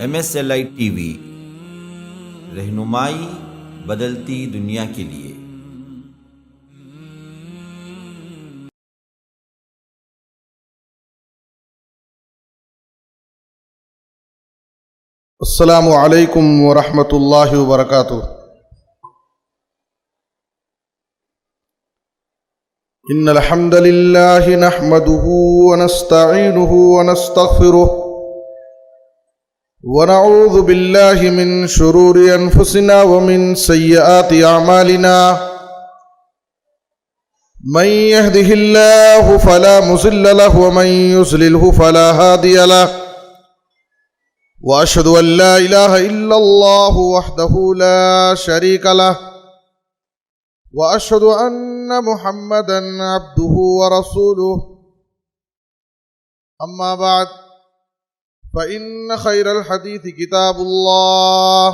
MSLI T V, رہنمائی بدلتی دنیا کے لیے۔ السلام علیکم ورحمۃ اللہ وبرکاتہ۔ ان الحمد للہ نحمده ونستعینه ونستغفره ونعوذ باللہ من شرور انفسنا ومن سیئات اعمالنا، من يهده الله فلا مضل له ومن يضلل فلا هادي له، واشهد ان لا اله الا الله وحده لا شريك له، واشهد ان محمدا عبده ورسوله، اما بعد فان خير الحديث كتاب الله،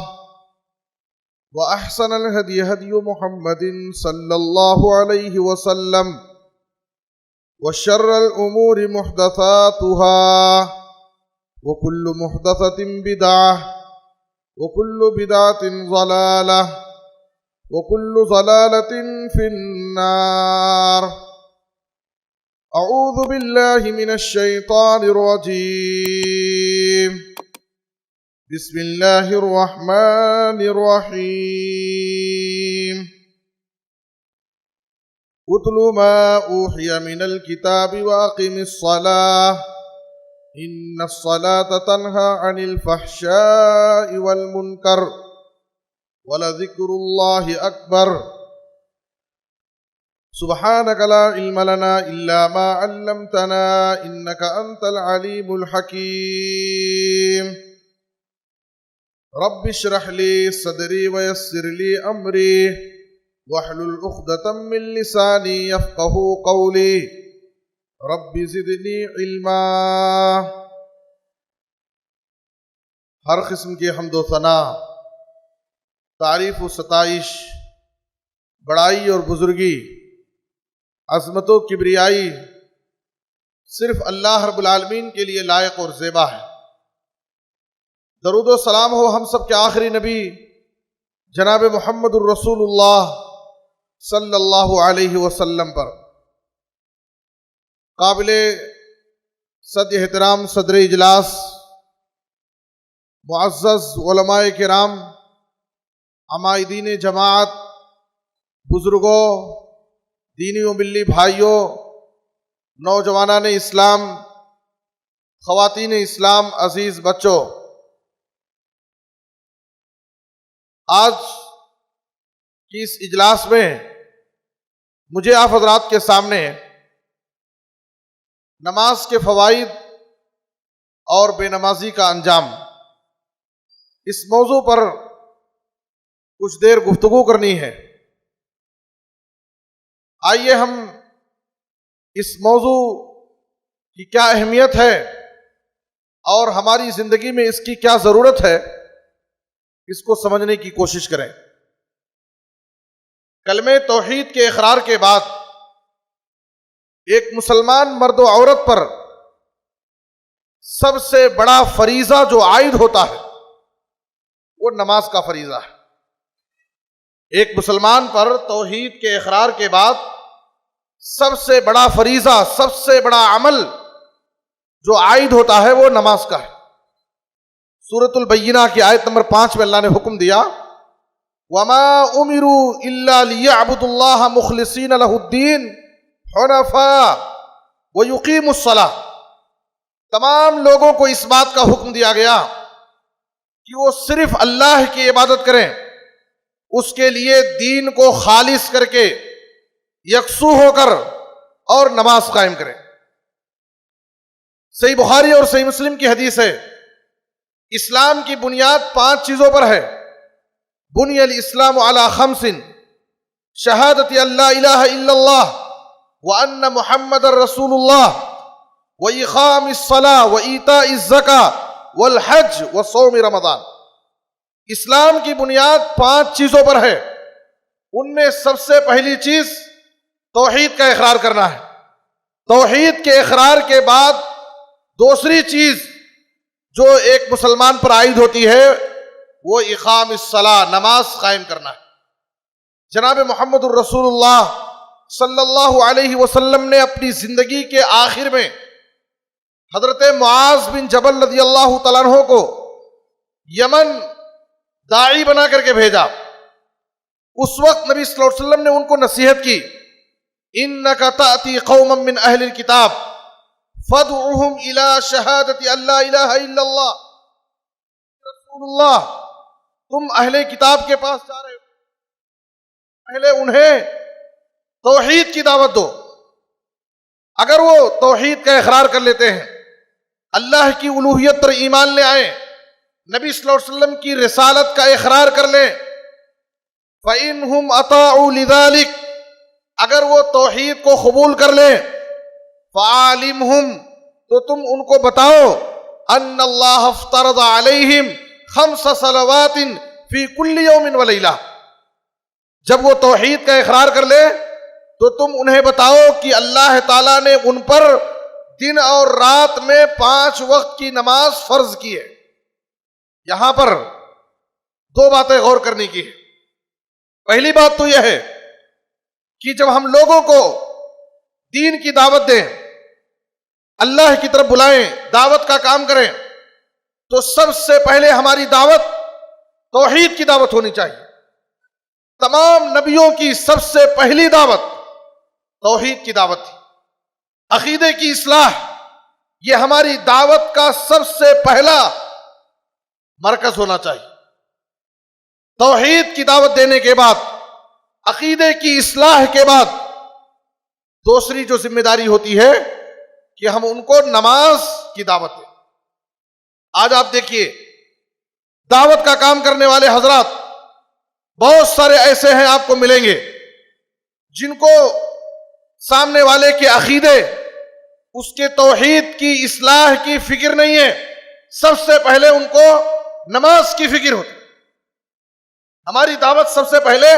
واحسن الهدي هدي محمد صلى الله عليه وسلم، وشر الامور محدثاتها، وكل محدثة بدعة، وكل بدعة ضلالة، وكل ضلالة في النار۔ أعوذ بالله من الشيطان الرجيم، بسم الله الرحمن الرحيم۔ اتل ما أوحي من الكتاب وأقم الصلاة إن الصلاة تنهى عن الفحشاء والمنكر ولذكر الله أكبر۔ سبحانك لا علم لنا إلا ما علمتنا إنك أنت العليم الحكيم۔ رب اشرح لي صدري ويسر لي أمري واحلل عقدة من لساني يفقهوا قولي، رب زدنی علما۔ ہر قسم کی حمد و ثنا، تعریف و ستائش، بڑائی اور بزرگی، عظمت و کبریائی صرف اللہ رب العالمین کے لیے لائق اور زیبا ہے۔ درود و سلام ہو ہم سب کے آخری نبی جناب محمد الرسول اللہ صلی اللہ علیہ وسلم پر۔ قابل صد احترام صدر اجلاس، معزز علماء کرام، عمائدین جماعت، بزرگوں، دینی و ملی بھائیوں، نوجوانان اسلام، خواتین اسلام، عزیز بچوں، آج کی اس اجلاس میں مجھے آپ حضرات کے سامنے نماز کے فوائد اور بے نمازی کا انجام، اس موضوع پر کچھ دیر گفتگو کرنی ہے۔ آئیے ہم اس موضوع کی کیا اہمیت ہے اور ہماری زندگی میں اس کی کیا ضرورت ہے، اس کو سمجھنے کی کوشش کریں۔ کلمہ توحید کے اقرار کے بعد ایک مسلمان مرد و عورت پر سب سے بڑا فریضہ جو عائد ہوتا ہے وہ نماز کا فریضہ ہے۔ ایک مسلمان پر توحید کے اقرار کے بعد سب سے بڑا فریضہ، سب سے بڑا عمل جو عائد ہوتا ہے وہ نماز کا ہے۔ سورۃ البینہ کی آیت نمبر 5 میں اللہ نے حکم دیا، وَمَا أُمِرُوا إِلَّا لِيَعْبُدُوا اللَّهَ مُخْلِصِينَ لَهُ الدِّينَ حنفاء وَيُقِيمُوا الصَّلَاةَ۔ تمام لوگوں کو اس بات کا حکم دیا گیا کہ وہ صرف اللہ کی عبادت کریں، اس کے لیے دین کو خالص کر کے یکسو ہو کر اور نماز قائم کریں۔ صحیح بخاری اور صحیح مسلم کی حدیث ہے، اسلام کی بنیاد 5 چیزوں پر ہے۔ بنی الاسلام علی 5، شہادت اللہ الہ الا اللہ وان محمد رسول اللہ، وإقام الصلاة وإيتاء الزکاة والحج وصوم رمضان۔ اسلام کی بنیاد 5 چیزوں پر ہے، ان میں سب سے پہلی چیز توحید کا اقرار کرنا ہے۔ توحید کے اقرار کے بعد دوسری چیز جو ایک مسلمان پر عائد ہوتی ہے وہ اقام الصلاۃ، نماز قائم کرنا ہے۔ جناب محمد الرسول اللہ صلی اللہ علیہ وسلم نے اپنی زندگی کے آخر میں حضرت معاذ بن جبل رضی اللہ تعالیٰ عنہ کو یمن داعی بنا کر کے بھیجا۔ اس وقت نبی صلی اللہ علیہ وسلم نے ان کو نصیحت کی، اِنَّكَ تَأْتِي قَوْمًا مِّنْ أَهْلِ الْكِتَابِ فَادْعُهُمْ إِلَىٰ شَهَادَةِ أَن لَّا إِلَٰهَ إِلَّا اللَّهُ۔ رسول اللہ، تم اہل کتاب کے پاس جا رہے ہو، پہلے انہیں توحید کی دعوت دو۔ اگر وہ توحید کا اقرار کر لیتے ہیں، اللہ کی الوہیت پر ایمان لے آئیں، نبی صلی اللہ علیہ وسلم کی رسالت کا اقرار کر لیں، فَإِنْهُمْ أَطَاعُوا لِذَلِكَ، اگر وہ توحید کو قبول کر لیں، فَعَالِمْهُمْ، تو تم ان کو بتاؤ، أَنَّ اللَّهَ افْتَرَضَ عَلَيْهِمْ 5 صلوات فی کل یوم ولیلہ۔ جب وہ توحید کا اقرار کر لے تو تم انہیں بتاؤ کہ اللہ تعالیٰ نے ان پر دن اور رات میں 5 وقت کی نماز فرض کی ہے۔ یہاں پر 2 باتیں غور کرنے کی ہے۔ پہلی بات تو یہ ہے کہ جب ہم لوگوں کو دین کی دعوت دیں، اللہ کی طرف بلائیں، دعوت کا کام کریں، تو سب سے پہلے ہماری دعوت توحید کی دعوت ہونی چاہیے۔ تمام نبیوں کی سب سے پہلی دعوت توحید کی دعوت تھی۔ عقیدے کی اصلاح یہ ہماری دعوت کا سب سے پہلا مرکز ہونا چاہیے۔ توحید کی دعوت دینے کے بعد، عقیدے کی اصلاح کے بعد، دوسری جو ذمہ داری ہوتی ہے کہ ہم ان کو نماز کی دعوت دیں۔ آج آپ دیکھیے، دعوت کا کام کرنے والے حضرات بہت سارے ایسے ہیں، آپ کو ملیں گے جن کو سامنے والے کے عقیدے، اس کے توحید کی اصلاح کی فکر نہیں ہے، سب سے پہلے ان کو نماز کی فکر ہوتی۔ ہماری دعوت سب سے پہلے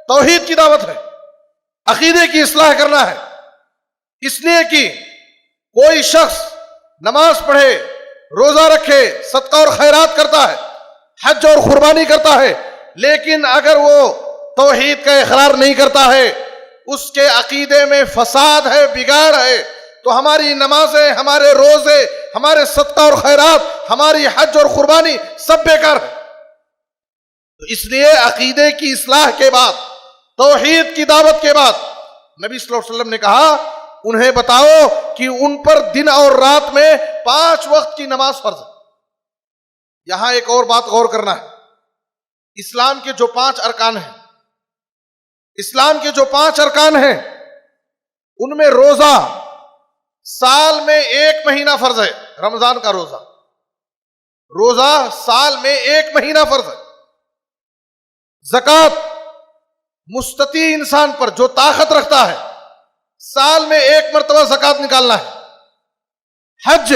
توحید کی دعوت ہے، عقیدے کی اصلاح کرنا ہے۔ اس لیے کہ کوئی شخص نماز پڑھے، روزہ رکھے، صدقہ اور خیرات کرتا ہے، حج اور قربانی کرتا ہے، لیکن اگر وہ توحید کا اقرار نہیں کرتا ہے، اس کے عقیدے میں فساد ہے، بگاڑ ہے، تو ہماری نمازیں، ہمارے روزے، ہمارے صدقہ اور خیرات، ہماری حج اور قربانی سب بیکار ہے۔ تو اس لیے عقیدے کی اصلاح کے بعد، توحید کی دعوت کے بعد، نبی صلی اللہ علیہ وسلم نے کہا انہیں بتاؤ کہ ان پر دن اور رات میں 5 وقت کی نماز فرض ہے۔ یہاں ایک اور بات غور کرنا ہے، اسلام کے جو 5 ارکان ہیں، اسلام کے جو 5 ارکان ہیں، ان میں روزہ سال میں 1 مہینہ فرض ہے، رمضان کا روزہ، روزہ سال میں 1 مہینہ فرض ہے۔ زکوٰۃ مستطیع انسان پر جو طاقت رکھتا ہے، سال میں 1 مرتبہ زکوٰۃ نکالنا ہے۔ حج،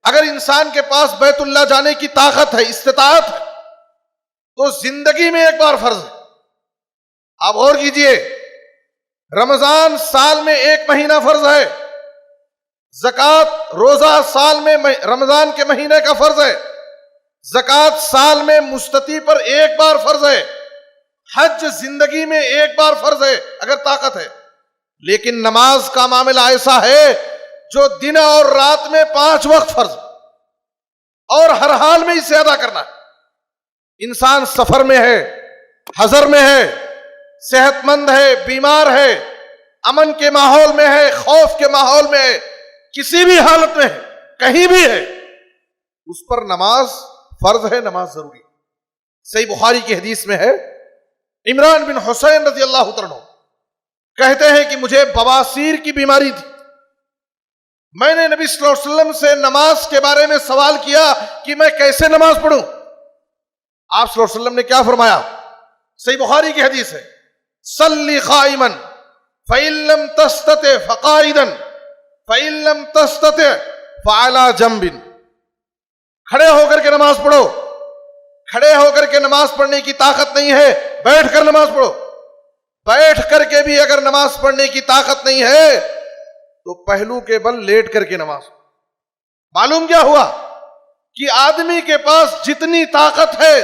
اگر انسان کے پاس بیت اللہ جانے کی طاقت ہے، استطاعت ہے، تو زندگی میں 1 بار فرض ہے۔ آپ غور کیجئے، رمضان سال میں 1 مہینہ فرض ہے، زکوٰۃ روزہ سال میں رمضان کے مہینے کا فرض ہے، زکوٰۃ سال میں مستطیع پر 1 بار فرض ہے، حج زندگی میں 1 بار فرض ہے اگر طاقت ہے۔ لیکن نماز کا معاملہ ایسا ہے جو دن اور رات میں 5 وقت فرض، اور ہر حال میں اسے ادا کرنا ہے۔ انسان سفر میں ہے، حضر میں ہے، صحت مند ہے، بیمار ہے، امن کے ماحول میں ہے، خوف کے ماحول میں ہے، کسی بھی حالت میں ہے، کہیں بھی ہے، اس پر نماز فرض ہے، نماز ضروری ہے۔ صحیح بخاری کی حدیث میں ہے، عمران بن حسین رضی اللہ عنہ کہتے ہیں کہ مجھے بواسیر کی بیماری تھی، میں نے نبی صلی اللہ علیہ وسلم سے نماز کے بارے میں سوال کیا کہ میں کیسے نماز پڑھوں۔ آپ صلی اللہ علیہ وسلم نے کیا فرمایا؟ صحیح بخاری کی حدیث ہے، صلی قائما فإن لم تستطع فقائدا فإن لم تستطع فعلى جنب، کھڑے ہو کر کے نماز پڑھو، کھڑے ہو کر کے نماز پڑھنے کی طاقت نہیں ہے، بیٹھ کر نماز پڑھو، بیٹھ کر کے بھی اگر نماز پڑھنے کی طاقت نہیں ہے تو پہلو کے بل لیٹ کر کے نماز۔ معلوم کیا ہوا؟ کہ آدمی کے پاس جتنی طاقت ہے،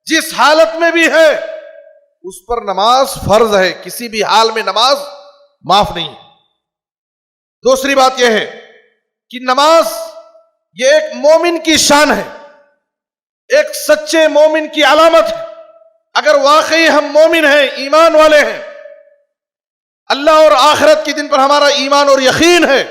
جس حالت میں بھی ہے، اس پر نماز فرض ہے، کسی بھی حال میں نماز معاف نہیں ہے۔ دوسری بات یہ ہے کہ نماز یہ ایک مومن کی شان ہے، ایک سچے مومن کی علامت ہے۔ اگر واقعی ہم مومن ہیں، ایمان والے ہیں، اللہ اور آخرت کے دن پر ہمارا ایمان اور یقین ہے،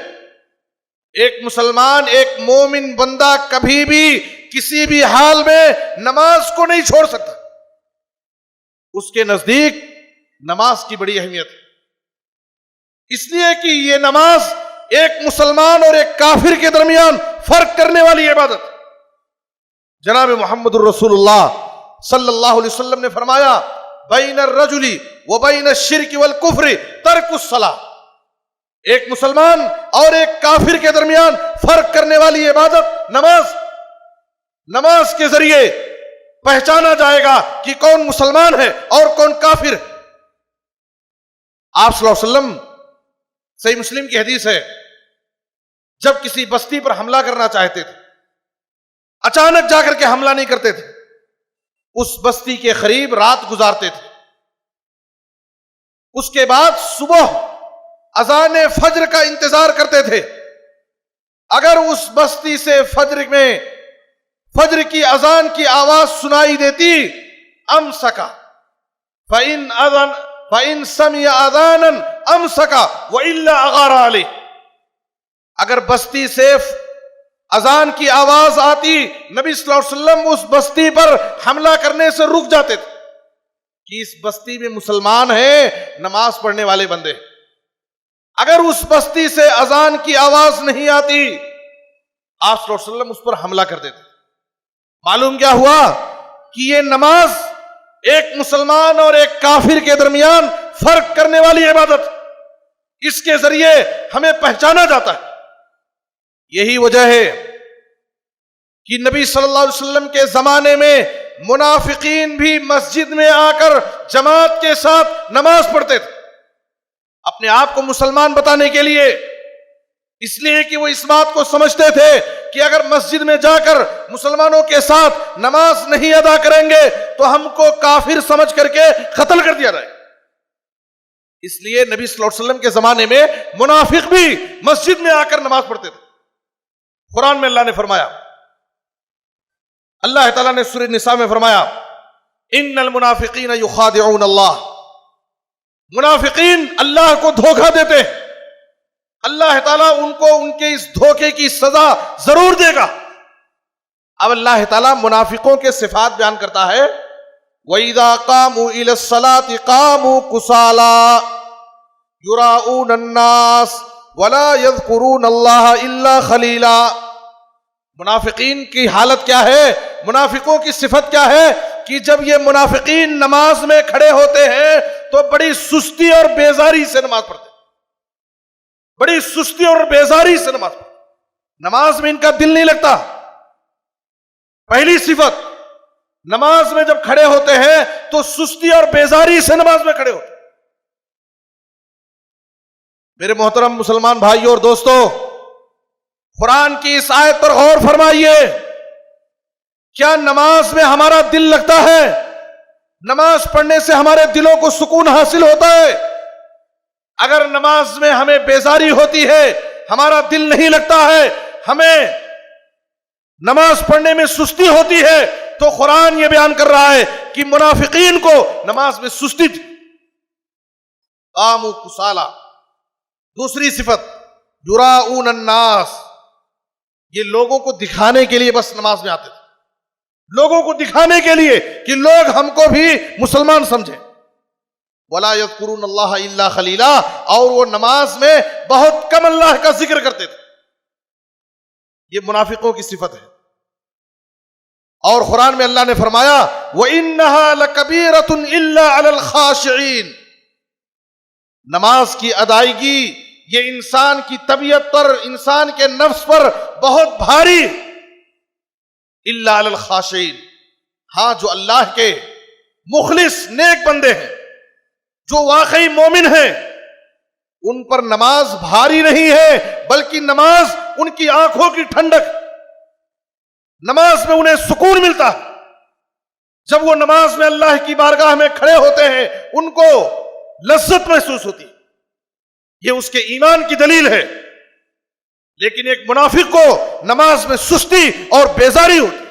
ایک مسلمان، ایک مومن بندہ کبھی بھی کسی بھی حال میں نماز کو نہیں چھوڑ سکتا۔ اس کے نزدیک نماز کی بڑی اہمیت ہے، اس لیے کہ یہ نماز ایک مسلمان اور ایک کافر کے درمیان فرق کرنے والی عبادت۔ جناب محمد الرسول اللہ صلی اللہ علیہ وسلم نے فرمایا، بین الرجل وبین الشرک والکفر ترک الصلاۃ۔ ایک مسلمان اور ایک کافر کے درمیان فرق کرنے والی عبادت نماز۔ نماز کے ذریعے پہچانا جائے گا کہ کون مسلمان ہے اور کون کافر ہے۔ آپ صلی اللہ علیہ وسلم، صحیح مسلم کی حدیث ہے، جب کسی بستی پر حملہ کرنا چاہتے تھے، اچانک جا کر کے حملہ نہیں کرتے تھے، اس بستی کے قریب رات گزارتے تھے، اس کے بعد صبح اذان فجر کا انتظار کرتے تھے۔ اگر اس بستی سے فجر کی اذان کی آواز سنائی دیتی، امسکا فَإِن سَمِعَ أَذَانًا أَمْسَكَ وَإِلَّا أَغَارَ عَلَيْهِ۔ اگر بستی سے اذان کی آواز آتی، نبی صلی اللہ علیہ وسلم اس بستی پر حملہ کرنے سے رک جاتے تھے کہ اس بستی میں مسلمان ہیں، نماز پڑھنے والے بندے۔ اگر اس بستی سے اذان کی آواز نہیں آتی، آپ صلی اللہ علیہ وسلم اس پر حملہ کر دیتے۔ معلوم کیا ہوا کہ یہ نماز ایک مسلمان اور ایک کافر کے درمیان فرق کرنے والی عبادت، اس کے ذریعے ہمیں پہچانا جاتا ہے۔ یہی وجہ ہے کہ نبی صلی اللہ علیہ وسلم کے زمانے میں منافقین بھی مسجد میں آ کر جماعت کے ساتھ نماز پڑھتے تھے، اپنے آپ کو مسلمان بتانے کے لیے، اس لیے کہ وہ اس بات کو سمجھتے تھے کہ اگر مسجد میں جا کر مسلمانوں کے ساتھ نماز نہیں ادا کریں گے تو ہم کو کافر سمجھ کر کے قتل کر دیا جائے۔ اس لیے نبی صلی اللہ علیہ وسلم کے زمانے میں منافق بھی مسجد میں آ کر نماز پڑھتے تھے۔ قرآن میں اللہ نے فرمایا، اللہ تعالیٰ نے سورہ النساء میں فرمایا، ان المنافقین یخادعون اللہ۔ منافقین اللہ کو دھوکہ دیتے ہیں، اللہ تعالیٰ ان کو ان کے اس دھوکے کی سزا ضرور دے گا۔ اب اللہ تعالیٰ منافقوں کے صفات بیان کرتا ہے، وَإِذَا قَامُوا إِلَى الصَّلَاةِ قَامُوا كُسَالَىٰ يُرَاءُونَ النَّاسَ وَلَا يَذْكُرُونَ اللَّهَ إِلَّا خَلِيلًا۔ منافقین کی حالت کیا ہے، منافقوں کی صفت کیا ہے کہ جب یہ منافقین نماز میں کھڑے ہوتے ہیں تو بڑی سستی اور بیزاری سے نماز پڑھتے ہیں، بڑی سستی اور بیزاری سے نماز پڑھتے ہیں، نماز میں ان کا دل نہیں لگتا۔ پہلی صفت، نماز میں جب کھڑے ہوتے ہیں تو سستی اور بیزاری سے نماز میں کھڑے ہوتے ہیں۔ میرے محترم مسلمان بھائیوں اور دوستوں، قرآن کی اس آیت پر غور فرمائیے، کیا نماز میں ہمارا دل لگتا ہے؟ نماز پڑھنے سے ہمارے دلوں کو سکون حاصل ہوتا ہے؟ اگر نماز میں ہمیں بیزاری ہوتی ہے، ہمارا دل نہیں لگتا ہے، ہمیں نماز پڑھنے میں سستی ہوتی ہے، تو قرآن یہ بیان کر رہا ہے کہ منافقین کو نماز میں سستی تھی۔ قاموا کسالى۔ دوسری صفت، یراؤون الناس، یہ لوگوں کو دکھانے کے لیے بس نماز میں آتے تھے، لوگوں کو دکھانے کے لیے کہ لوگ ہم کو بھی مسلمان سمجھیں۔ وَلَا يَذْكُرُونَ اللَّهَ إِلَّا خَلِيلًا، اور وہ نماز میں بہت کم اللہ کا ذکر کرتے تھے۔ یہ منافقوں کی صفت ہے۔ اور قرآن میں اللہ نے فرمایا، وَإِنَّهَا لَكَبِيرَةٌ إِلَّا عَلَى الْخَاشِعِينَ۔ نماز کی ادائیگی یہ انسان کی طبیعت پر، انسان کے نفس پر بہت بھاری، الا علی الخاشعین، ہاں جو اللہ کے مخلص نیک بندے ہیں، جو واقعی مومن ہیں، ان پر نماز بھاری نہیں ہے، بلکہ نماز ان کی آنکھوں کی ٹھنڈک، نماز میں انہیں سکون ملتا ہے. جب وہ نماز میں اللہ کی بارگاہ میں کھڑے ہوتے ہیں ان کو لذت محسوس ہوتی ہے. یہ اس کے ایمان کی دلیل ہے. لیکن ایک منافق کو نماز میں سستی اور بیزاری ہوتی.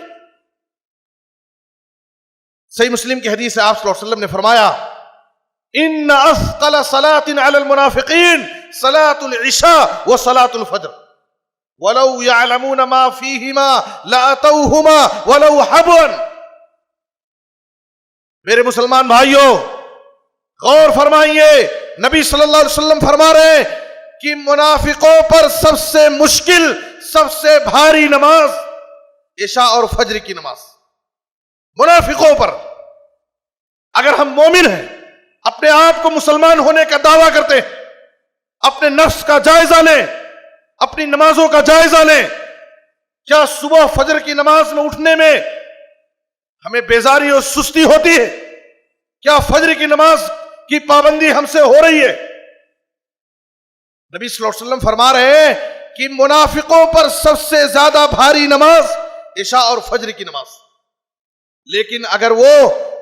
صحیح مسلم کی حدیث ہے، آپ صلی اللہ علیہ وسلم نے فرمایا ان اثقل صلاة علی المنافقین صلاة العشاء و صلاة الفجر ولو يعلمون ما فيهما لأتوهما ولو حبوا. میرے مسلمان بھائیوں غور فرمائیے، نبی صلی اللہ علیہ وسلم فرما رہے ہیں کہ منافقوں پر سب سے مشکل، سب سے بھاری نماز عشاء اور فجر کی نماز. منافقوں پر. اگر ہم مومن ہیں، اپنے آپ کو مسلمان ہونے کا دعویٰ کرتے ہیں، اپنے نفس کا جائزہ لیں، اپنی نمازوں کا جائزہ لیں. کیا صبح فجر کی نماز میں اٹھنے میں ہمیں بیزاری اور سستی ہوتی ہے؟ کیا فجر کی نماز کی پابندی ہم سے ہو رہی ہے؟ نبی صلی اللہ علیہ وسلم فرما رہے ہیں کہ منافقوں پر سب سے زیادہ بھاری نماز عشاء اور فجر کی نماز. لیکن اگر وہ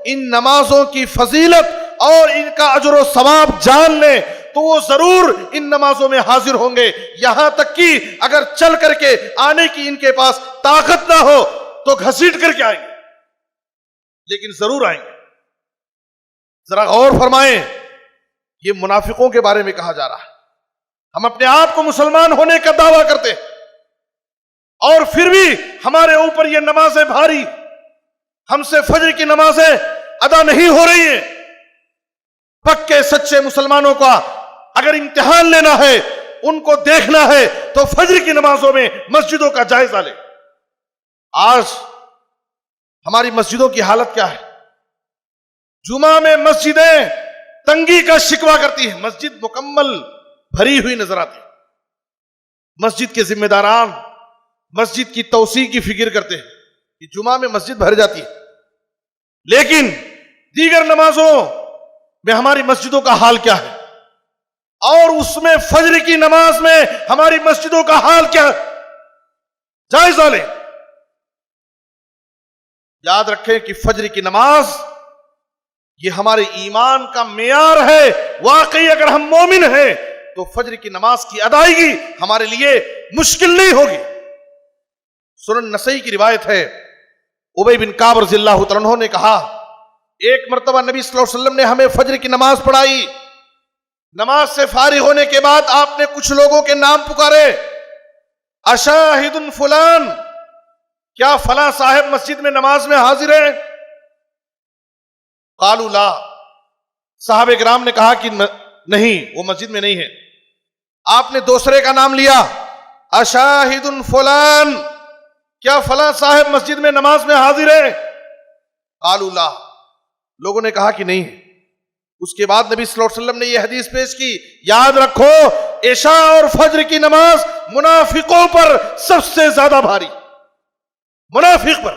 ان نمازوں کی فضیلت اور ان کا اجر و ثواب جان لیں تو وہ ضرور ان نمازوں میں حاضر ہوں گے. یہاں تک کہ اگر چل کر کے آنے کی ان کے پاس طاقت نہ ہو تو گھسیٹ کر کے آئیں گے، لیکن ضرور آئیں گے. ذرا غور فرمائیں، یہ منافقوں کے بارے میں کہا جا رہا ہے. ہم اپنے آپ کو مسلمان ہونے کا دعویٰ کرتے ہیں اور پھر بھی ہمارے اوپر یہ نمازیں بھاری، ہم سے فجر کی نمازیں ادا نہیں ہو رہی ہیں. پکے سچے مسلمانوں کا اگر امتحان لینا ہے، ان کو دیکھنا ہے تو فجر کی نمازوں میں مسجدوں کا جائزہ لیں. آج ہماری مسجدوں کی حالت کیا ہے؟ جمعہ میں مسجدیں تنگی کا شکوہ کرتی ہیں. مسجد مکمل بھری ہوئی نظر آتی ہے. مسجد کے ذمہ داران مسجد کی توسیع کی فکر کرتے ہیں کہ جمعہ میں مسجد بھر جاتی ہے، لیکن دیگر نمازوں میں ہماری مسجدوں کا حال کیا ہے؟ اور اس میں فجر کی نماز میں ہماری مسجدوں کا حال کیا ہے؟ جائزہ لیں. یاد رکھیں کہ فجر کی نماز یہ ہمارے ایمان کا معیار ہے. واقعی اگر ہم مومن ہیں تو فجر کی نماز کی ادائیگی ہمارے لیے مشکل نہیں ہوگی. سنن نسائی کی روایت ہے، ابی بن کعب رضی اللہ تعالیٰ عنہ نے کہا ایک مرتبہ نبی صلی اللہ علیہ وسلم نے ہمیں فجر کی نماز پڑھائی. نماز سے فارغ ہونے کے بعد آپ نے کچھ لوگوں کے نام پکارے، اشاہد فلان، کیا فلاں صاحب مسجد میں نماز میں حاضر ہیں؟ قالوا لا، صحابہ کرام نے کہا کہ نہیں، وہ مسجد میں نہیں ہے. آپ نے دوسرے کا نام لیا، اشاہد فلان، کیا فلاں صاحب مسجد میں نماز میں حاضر ہے؟ قالوا لا، لوگوں نے کہا کہ نہیں ہے. اس کے بعد نبی صلی اللہ علیہ وسلم نے یہ حدیث پیش کی، یاد رکھو عشاء اور فجر کی نماز منافقوں پر سب سے زیادہ بھاری. منافق پر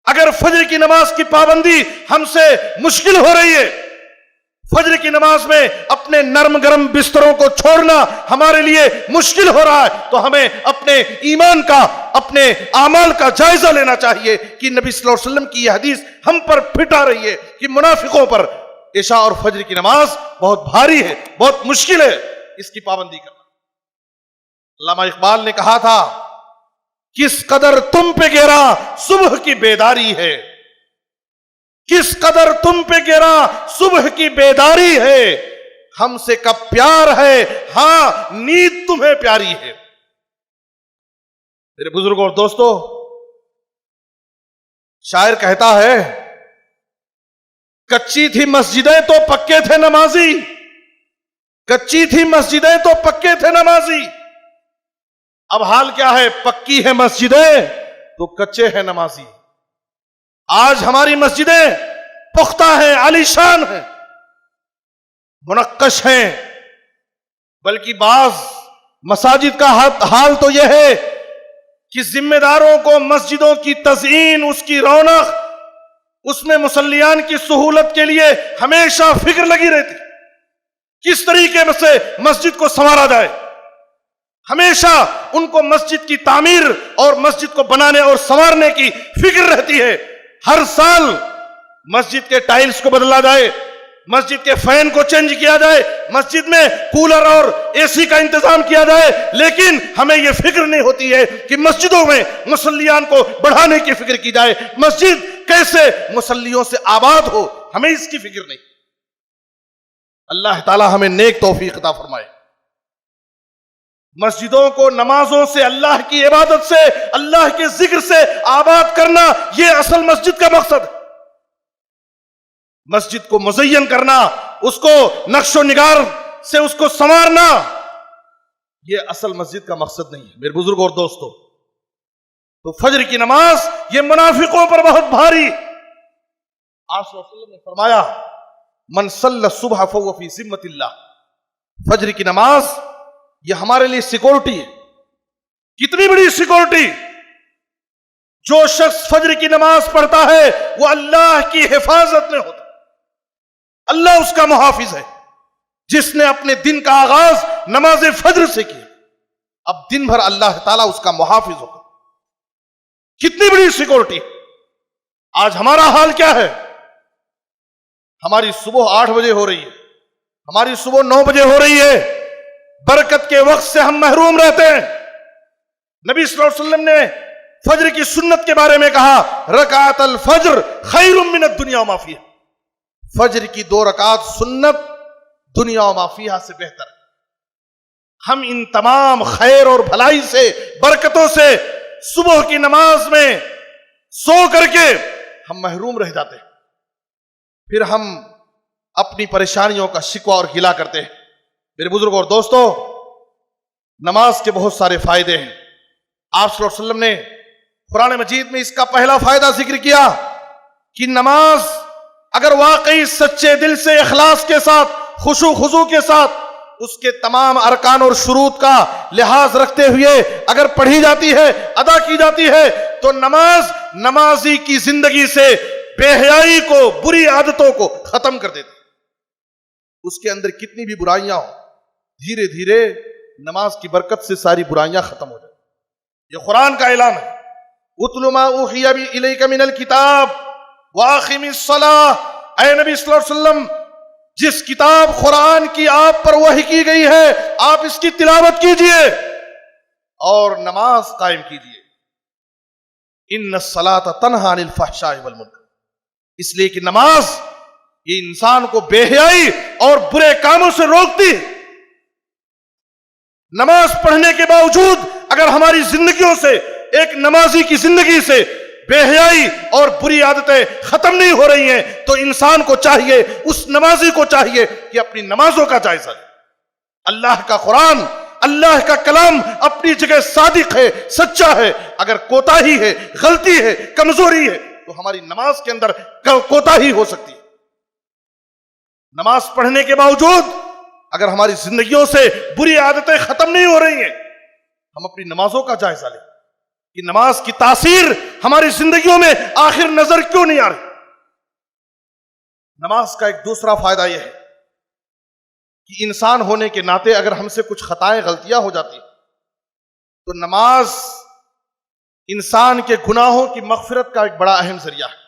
اگر فجر کی نماز کی پابندی ہم سے مشکل ہو رہی ہے، فجر کی نماز میں اپنے نرم گرم بستروں کو چھوڑنا ہمارے لیے مشکل ہو رہا ہے، تو ہمیں اپنے ایمان کا، اپنے اعمال کا جائزہ لینا چاہیے کہ نبی صلی اللہ علیہ وسلم کی یہ حدیث ہم پر فٹ آ رہی ہے کہ منافقوں پر عشاء اور فجر کی نماز بہت بھاری ہے، بہت مشکل ہے اس کی پابندی کرنا. علامہ اقبال نے کہا تھا، کس قدر تم پہ گرا صبح کی بیداری ہے، کس قدر تم پہ گرا صبح کی بیداری ہے، ہم سے کب پیار ہے، ہاں نیند تمہیں پیاری ہے. میرے بزرگوں اور دوستو، شاعر کہتا ہے، کچی تھی مسجدیں تو پکے تھے نمازی، کچی تھی مسجدیں تو پکے تھے نمازی. اب حال کیا ہے؟ پکی ہے مسجدیں تو کچے ہیں نمازی. آج ہماری مسجدیں پختہ ہیں، عالی شان ہیں، منقش ہیں، بلکہ بعض مساجد کا حال تو یہ ہے کہ ذمہ داروں کو مسجدوں کی تزئین، اس کی رونق، اس میں مصلیان کی سہولت کے لیے ہمیشہ فکر لگی رہتی، کس طریقے سے مسجد کو سنوارا جائے. ہمیشہ ان کو مسجد کی تعمیر اور مسجد کو بنانے اور سنوارنے کی فکر رہتی ہے. ہر سال مسجد کے ٹائلز کو بدلا جائے, مسجد کے فین کو چینج کیا جائے, مسجد میں کولر اور اے سی کا انتظام کیا جائے, لیکن ہمیں یہ فکر نہیں ہوتی ہے کہ مسجدوں میں مصلیان کو بڑھانے کی فکر کی جائے. مسجد کیسے مصلیوں سے آباد ہو, ہمیں اس کی فکر نہیں. اللہ تعالی ہمیں نیک توفیق عطا فرمائے. مسجدوں کو نمازوں سے, اللہ کی عبادت سے, اللہ کے ذکر سے آباد کرنا, یہ اصل مسجد کا مقصد ہے. مسجد کو مزین کرنا, اس کو نقش و نگار سے اس کو سنوارنا, یہ اصل مسجد کا مقصد نہیں ہے میرے بزرگوں اور دوستوں. تو فجر کی نماز یہ منافقوں پر بہت بھاری. آپ صلی اللہ علیہ وسلم نے فرمایا من صلی الصبح فهو فی ذمۃ اللہ. فجر کی نماز یہ ہمارے لیے سیکورٹی ہے. کتنی بڑی سیکورٹی. جو شخص فجر کی نماز پڑھتا ہے وہ اللہ کی حفاظت میں ہوتا, اللہ اس کا محافظ ہے. جس نے اپنے دن کا آغاز نماز فجر سے کیا, اب دن بھر اللہ تعالیٰ اس کا محافظ ہوگا. کتنی بڑی سیکورٹی. آج ہمارا حال کیا ہے؟ ہماری صبح 8 بجے ہو رہی ہے, ہماری صبح 9 بجے ہو رہی ہے. برکت کے وقت سے ہم محروم رہتے ہیں. نبی صلی اللہ علیہ وسلم نے فجر کی سنت کے بارے میں کہا رکعت الفجر خیر من الدنیا وما فیہا. فجر کی 2 رکعت سنت دنیا و ما فیہا سے بہتر. ہم ان تمام خیر اور بھلائی سے, برکتوں سے صبح کی نماز میں سو کر کے ہم محروم رہ جاتے ہیں. پھر ہم اپنی پریشانیوں کا شکوہ اور گلہ کرتے ہیں. میرے بزرگوں اور دوستوں, نماز کے بہت سارے فائدے ہیں. آپ صلی اللہ علیہ وسلم نے قرآن مجید میں اس کا پہلا فائدہ ذکر کیا کہ نماز اگر واقعی سچے دل سے, اخلاص کے ساتھ, خشوع خضوع کے ساتھ, اس کے تمام ارکان اور شروط کا لحاظ رکھتے ہوئے اگر پڑھی جاتی ہے, ادا کی جاتی ہے, تو نماز نمازی کی زندگی سے بے حیائی کو, بری عادتوں کو ختم کر دیتی. اس کے اندر کتنی بھی برائیاں ہوں, دھیرے دھیرے نماز کی برکت سے ساری برائیاں ختم ہو جائیں. یہ قرآن کا اعلان ہے. اتل ما اوحی الیک من الکتاب واقم الصلاۃ. اے نبی صلی اللہ علیہ وسلم, جس کتاب قرآن کی آپ پر وحی کی گئی ہے آپ اس کی تلاوت کیجئے اور نماز قائم کیجئے. ان الصلاۃ تنہی عن الفحشاء والمنکر. اس لیے کہ نماز یہ انسان کو بے حیائی اور برے کاموں سے روکتی ہے. نماز پڑھنے کے باوجود اگر ہماری زندگیوں سے, ایک نمازی کی زندگی سے بے حیائی اور بری عادتیں ختم نہیں ہو رہی ہیں, تو انسان کو چاہیے, اس نمازی کو چاہیے کہ اپنی نمازوں کا جائزہ لے. اللہ کا قرآن, اللہ کا کلام اپنی جگہ صادق ہے, سچا ہے. اگر کوتاہی ہے, غلطی ہے, کمزوری ہے, تو ہماری نماز کے اندر کوتاہی ہو سکتی ہے. نماز پڑھنے کے باوجود اگر ہماری زندگیوں سے بری عادتیں ختم نہیں ہو رہی ہیں, ہم اپنی نمازوں کا جائزہ لیں کہ نماز کی تاثیر ہماری زندگیوں میں آخر نظر کیوں نہیں آ رہی. نماز کا ایک دوسرا فائدہ یہ ہے کہ انسان ہونے کے ناطے اگر ہم سے کچھ خطائیں, غلطیاں ہو جاتی ہیں, تو نماز انسان کے گناہوں کی مغفرت کا ایک بڑا اہم ذریعہ ہے.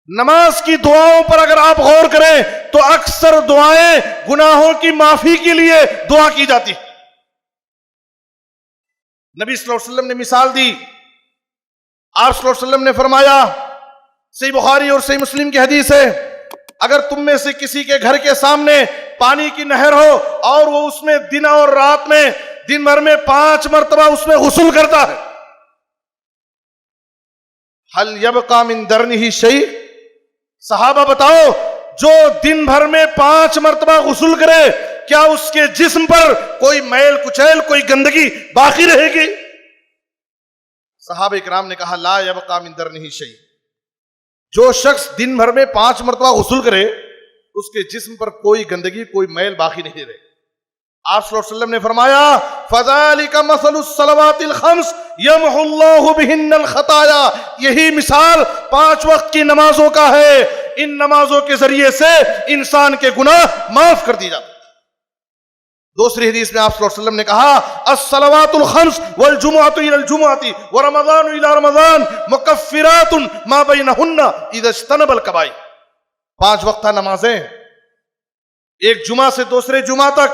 نماز کی دعاؤں پر اگر آپ غور کریں تو اکثر دعائیں گناہوں کی معافی کے لیے دعا کی جاتی ہیں. نبی صلی اللہ علیہ وسلم نے مثال دی. آپ صلی اللہ علیہ وسلم نے فرمایا, صحیح بخاری اور صحیح مسلم کی حدیث ہے, اگر تم میں سے کسی کے گھر کے سامنے پانی کی نہر ہو اور وہ اس میں دن اور رات میں, دن بھر میں 5 مرتبہ اس میں غسل کرتا ہے, حل یبقى من درنہ شیء. صحابہ بتاؤ, جو دن بھر میں 5 مرتبہ غسل کرے, کیا اس کے جسم پر کوئی میل کچیل, کوئی گندگی باقی رہے گی؟ صحابہ کرام نے کہا لا یبقى من درنہ شیء. جو شخص دن بھر میں 5 مرتبہ غسل کرے, اس کے جسم پر کوئی گندگی, کوئی میل باقی نہیں رہے. آپ صلی اللہ علیہ وسلم نے فرمایا فَذَلِكَ مَثَلُ الصَّلَوَاتِ الْخَمْسِ يَمْحُ اللَّهُ بِهِنَّ الْخَطَايَا. یہی مثال 5 وقت کی نمازوں کا ہے. ان نمازوں کے ذریعے سے انسان کے گناہ معاف کر دی جاتے. دوسری حدیث میں آپ صلی اللہ علیہ وسلم نے کہا الصلوات الخمس والجمعۃ الى الجمعۃ ورمضان الى رمضان مکفرات ما بینہن اذا اجتنب الکبائر. 5 وقتہ نمازیں ایک جمعہ سے دوسرے جمعہ تک،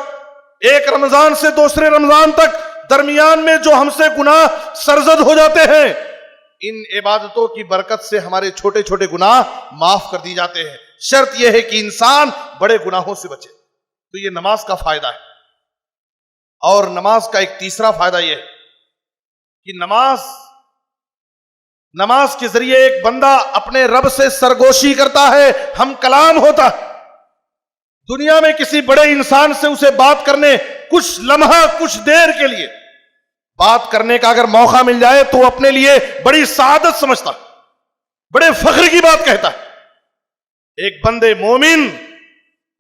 ایک رمضان سے دوسرے رمضان تک، درمیان میں جو ہم سے گناہ سرزد ہو جاتے ہیں، ان عبادتوں کی برکت سے ہمارے چھوٹے چھوٹے گناہ معاف کر دی جاتے ہیں. شرط یہ ہے کہ انسان بڑے گناہوں سے بچے. تو یہ نماز کا فائدہ ہے. اور نماز کا ایک تیسرا فائدہ یہ ہے کہ نماز کے ذریعے ایک بندہ اپنے رب سے سرگوشی کرتا ہے، ہم کلام ہوتا ہے. دنیا میں کسی بڑے انسان سے اسے بات کرنے کچھ لمحہ کچھ دیر کے لیے بات کرنے کا اگر موقع مل جائے تو وہ اپنے لیے بڑی سعادت سمجھتا ہے، بڑے فخر کی بات کہتا ہے. ایک بندے مومن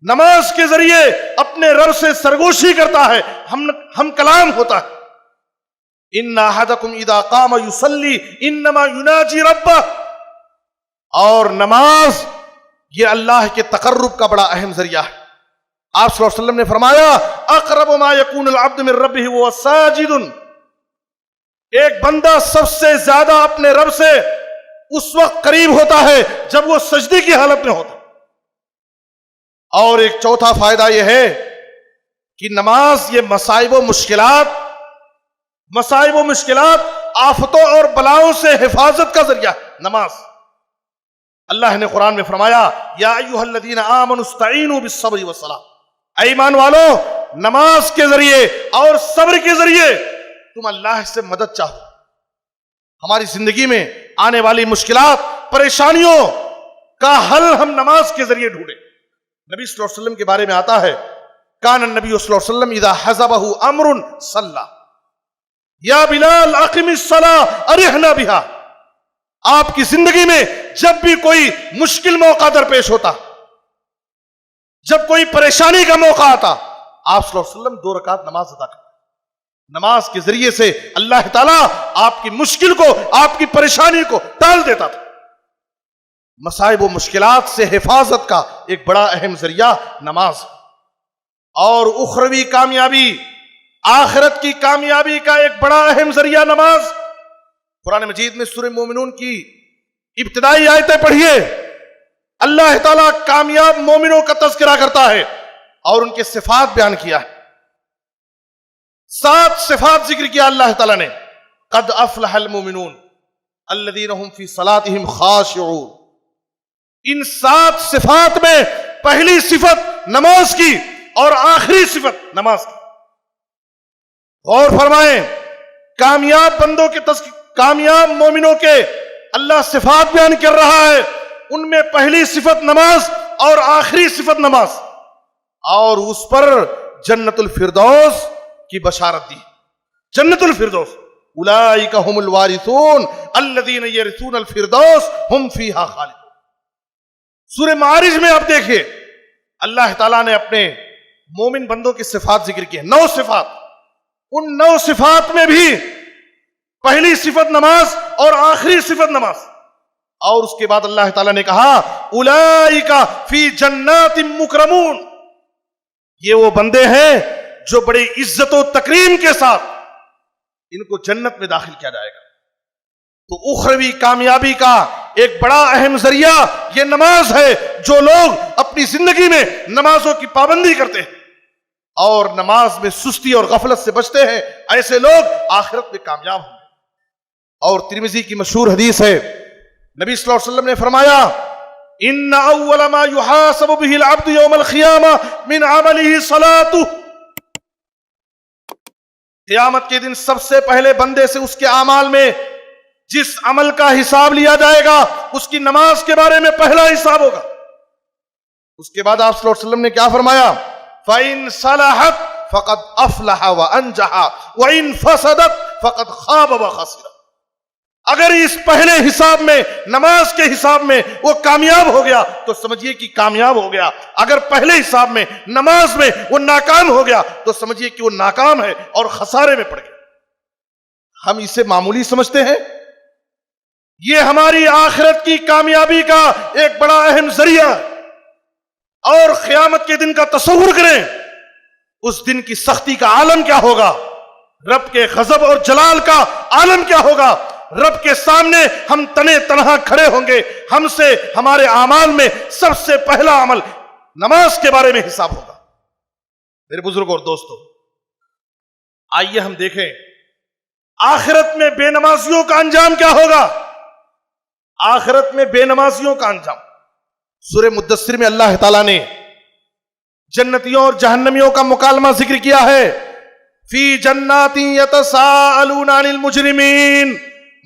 نماز کے ذریعے اپنے رب سے سرگوشی کرتا ہے، ہم کلام ہوتا ہے. ان احدکم اذا قام یصلی انما یناجی ربہ. اور نماز یہ اللہ کے تقرب کا بڑا اہم ذریعہ ہے. آپ صلی اللہ علیہ وسلم نے فرمایا اقرب ما یکون العبد من ربہ وهو ساجد. ایک بندہ سب سے زیادہ اپنے رب سے اس وقت قریب ہوتا ہے جب وہ سجدے کی حالت میں ہوتا. اور ایک چوتھا فائدہ یہ ہے کہ نماز یہ مصائب و مشکلات آفتوں اور بلاؤں سے حفاظت کا ذریعہ ہے. نماز اللہ نے قرآن میں فرمایا یا ایھا الذین آمنوا استعینوا بالصبر والصلاۃ. اے ایمان والو، نماز کے ذریعے اور صبر کے ذریعے تم اللہ سے مدد چاہو. ہماری زندگی میں آنے والی مشکلات پریشانیوں کا حل ہم نماز کے ذریعے ڈھونڈیں. نبی صلی اللہ علیہ وسلم کے بارے میں آتا ہے کان النبی صلی اللہ علیہ وسلم اذا حزبہ امر صلی یا بلال اقم الصلاۃ ارحنا بہا. آپ کی زندگی میں جب بھی کوئی مشکل موقع درپیش ہوتا، جب کوئی پریشانی کا موقع آتا، آپ صلی اللہ علیہ وسلم 2 رکعت نماز ادا کرتے. نماز کے ذریعے سے اللہ تعالیٰ آپ کی مشکل کو، آپ کی پریشانی کو ٹال دیتا تھا. مصائب و مشکلات سے حفاظت کا ایک بڑا اہم ذریعہ نماز. اور اخروی کامیابی، آخرت کی کامیابی کا ایک بڑا اہم ذریعہ نماز. قرآن مجید میں سورہ مومنون کی ابتدائی آیتیں پڑھیے. اللہ تعالیٰ کامیاب مومنوں کا تذکرہ کرتا ہے اور ان کے صفات بیان کیا ہے. 7 صفات ذکر کیا اللہ تعالیٰ نے. قد افلح المومنون الذین هم فی صلاتهم خاشعون. ان 7 صفات میں پہلی صفت نماز کی اور آخری صفت نماز کی. غور فرمائیں، کامیاب بندوں کے کامیاب مومنوں کے اللہ صفات بیان کر رہا ہے. ان میں پہلی صفت نماز اور آخری صفت نماز، اور اس پر جنت الفردوس کی بشارت دی. جنت الفردوس اولئک هم الوارثون الذین یرثون الفردوس هم فیہا خالدون. سورہ معارج میں آپ دیکھیے اللہ تعالیٰ نے اپنے مومن بندوں کی صفات ذکر کی ہیں، 9 صفات. ان 9 صفات میں بھی پہلی صفت نماز اور آخری صفت نماز. اور اس کے بعد اللہ تعالیٰ نے کہا اولئک فی جنات مکرمون. یہ وہ بندے ہیں جو بڑی عزت و تکریم کے ساتھ ان کو جنت میں داخل کیا جائے گا. تو اخروی کامیابی کا ایک بڑا اہم ذریعہ یہ نماز ہے. جو لوگ اپنی زندگی میں نمازوں کی پابندی کرتے ہیں اور نماز میں سستی اور غفلت سے بچتے ہیں، ایسے لوگ آخرت میں کامیاب ہوں گے. اور ترمذی کی مشہور حدیث ہے، نبی صلی اللہ علیہ وسلم نے فرمایا ان اول ما يحاسب به العبد يوم القيامه من عمله صلاته. قیامت کے دن سب سے پہلے بندے سے اس کے اعمال میں جس عمل کا حساب لیا جائے گا اس کی نماز کے بارے میں پہلا حساب ہوگا. اس کے بعد آپ صلی اللہ علیہ وسلم نے کیا فرمایا فَإِن صَلَحَتْ فَقَدْ أَفْلَحَ وَأَنْجَحَ وَإِن فَسَدَتْ فَقَدْ خَابَ وَخَسِرَ. اگر اس پہلے حساب میں، نماز کے حساب میں وہ کامیاب ہو گیا تو سمجھیے کہ کامیاب ہو گیا. اگر پہلے حساب میں، نماز میں وہ ناکام ہو گیا تو سمجھیے کہ وہ ناکام ہے اور خسارے میں پڑ گیا. ہم اسے معمولی سمجھتے ہیں، یہ ہماری آخرت کی کامیابی کا ایک بڑا اہم ذریعہ ہے. اور قیامت کے دن کا تصور کریں، اس دن کی سختی کا عالم کیا ہوگا، رب کے غضب اور جلال کا عالم کیا ہوگا. رب کے سامنے ہم تنے تنہا کھڑے ہوں گے. ہم سے ہمارے اعمال میں سب سے پہلا عمل نماز کے بارے میں حساب ہوگا. میرے بزرگوں اور دوستوں، آئیے ہم دیکھیں آخرت میں بے نمازیوں کا انجام کیا ہوگا. آخرت میں بے نمازیوں کا انجام سورہ مدثر میں اللہ تعالیٰ نے جنتیوں اور جہنمیوں کا مکالمہ ذکر کیا ہے. فی جنات یتساءلون عن المجرمین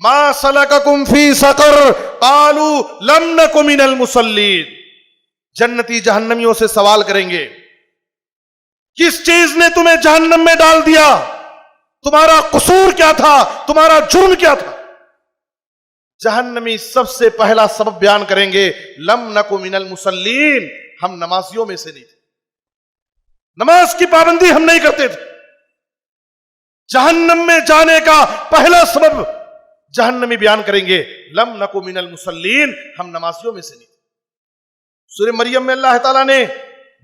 ما سلککم فی سقر قالوا لم نک من المصلین. جنتی جہنمیوں سے سوال کریں گے، کس چیز نے تمہیں جہنم میں ڈال دیا، تمہارا قصور کیا تھا، تمہارا جرم کیا تھا. جہنمی سب سے پہلا سبب بیان کریں گے، لم نک من المصلین، ہم نمازیوں میں سے نہیں تھے، نماز کی پابندی ہم نہیں کرتے تھے. جہنم میں جانے کا پہلا سبب جہنمی بیان کریں گے، لم نک من المصلین، ہم نمازیوں میں سے نہیں تھے. سورہ مریم میں اللہ تعالیٰ نے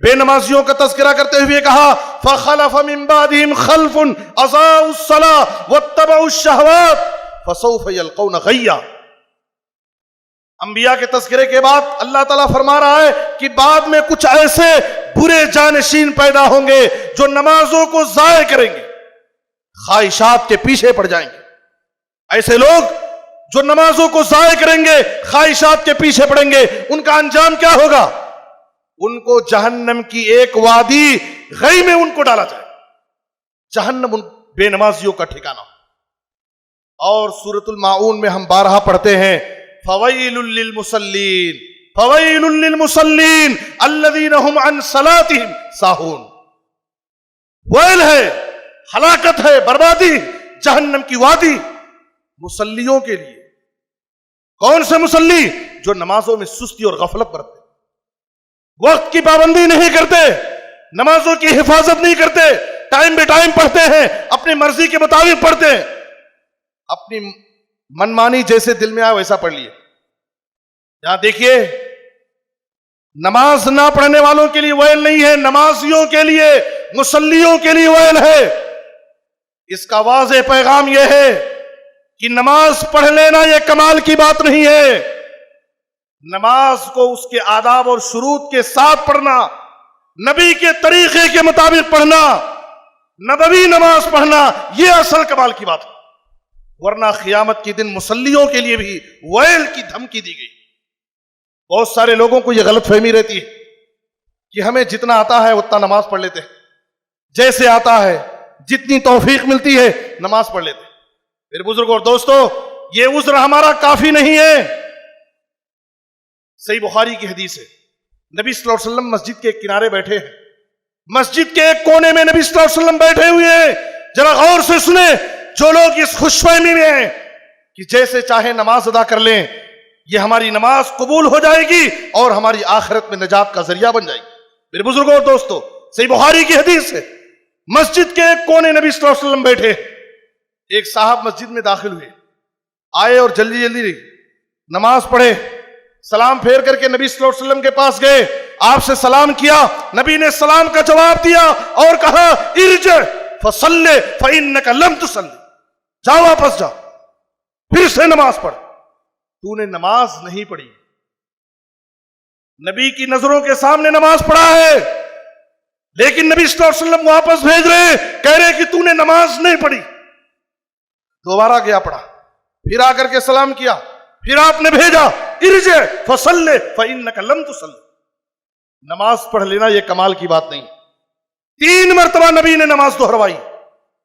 بے نمازیوں کا تذکرہ کرتے ہوئے کہا، فَخَلَفَ مِن بَعْدِهِمْ خَلْفٌ أَضَاعُوا الصَّلَاةَ وَاتَّبَعُوا الشَّهَوَاتِ فَسَوْفَ يَلْقَوْنَ غَيًّا. انبیاء کے تذکرے کے بعد اللہ تعالیٰ فرما رہا ہے کہ بعد میں کچھ ایسے برے جانشین پیدا ہوں گے جو نمازوں کو ضائع کریں گے، خواہشات کے پیچھے پڑ جائیں گے. ایسے لوگ جو نمازوں کو ضائع کریں گے، خواہشات کے پیچھے پڑیں گے، ان کا انجام کیا ہوگا؟ ان کو جہنم کی ایک وادی غی میں ان کو ڈالا جائے. جہنم ان بے نمازیوں کا ٹھکانہ. اور سورۃ الماعون میں ہم بارہا پڑھتے ہیں، فویل للمصلین فویل للمصلین الذین هم عن صلاتهم ساہون. ویل ہے، ہلاکت ہے، بربادی، جہنم کی وادی مصلیوں کے لیے. کون سے مصلی؟ جو نمازوں میں سستی اور غفلت برتتے، وقت کی پابندی نہیں کرتے، نمازوں کی حفاظت نہیں کرتے، ٹائم بے ٹائم پڑھتے ہیں، اپنی مرضی کے مطابق پڑھتے ہیں، اپنی منمانی جیسے دل میں آئے ویسا پڑھ لیے. یہاں دیکھیے، نماز نہ پڑھنے والوں کے لیے ویل نہیں ہے، نمازیوں کے لیے، مصلیوں کے لیے ویل ہے. اس کا واضح پیغام یہ ہے کہ نماز پڑھ لینا یہ کمال کی بات نہیں ہے. نماز کو اس کے آداب اور شروط کے ساتھ پڑھنا، نبی کے طریقے کے مطابق پڑھنا، نبوی نماز پڑھنا، یہ اصل کمال کی بات ہے. ورنہ قیامت کے دن مصلیوں کے لیے بھی ویل کی دھمکی دی گئی. بہت سارے لوگوں کو یہ غلط فہمی رہتی ہے کہ ہمیں جتنا آتا ہے اتنا نماز پڑھ لیتے ہیں، جیسے آتا ہے، جتنی توفیق ملتی ہے نماز پڑھ لیتے ہیں. میرے بزرگوں اور دوستو، یہ عذر ہمارا کافی نہیں ہے. صحیح بخاری کی حدیث ہے، نبی صلی اللہ علیہ وسلم مسجد کے کنارے بیٹھے ہیں، مسجد کے ایک کونے میں نبی صلی اللہ علیہ وسلم بیٹھے ہوئے ہیں. ذرا غور سے سنیں، جو لوگ اس خوش فہمی میں ہیں کہ جیسے چاہے نماز ادا کر لیں، یہ ہماری نماز قبول ہو جائے گی اور ہماری آخرت میں نجات کا ذریعہ بن جائے گی. میرے بزرگوں اور دوستو، صحیح بخاری کی حدیث ہے، مسجد کے ایک کونے نبی صلی اللہ علیہ وسلم بیٹھے. ایک صاحب مسجد میں داخل ہوئے، آئے اور جلدی جلدی نماز پڑھے، سلام پھیر کر کے نبی صلی اللہ علیہ وسلم کے پاس گئے، آپ سے سلام کیا. نبی نے سلام کا جواب دیا اور کہا، ارجع فصلی فإنک لم تصلی، جاؤ واپس جاؤ، پھر سے نماز پڑھ، تو نے نماز نہیں پڑھی. نبی کی نظروں کے سامنے نماز پڑھا ہے، لیکن نبی صلی اللہ علیہ وسلم واپس بھیج رہے، کہہ رہے کہ تو نے نماز نہیں پڑھی. دوبارہ گیا، پڑھا، پھر آ کر کے سلام کیا، پھر آپ نے بھیجا، ارجع فصلی فإنک لم تصلی. نماز پڑھ لینا یہ کمال کی بات نہیں. 3 مرتبہ نبی نے نماز دہروائی.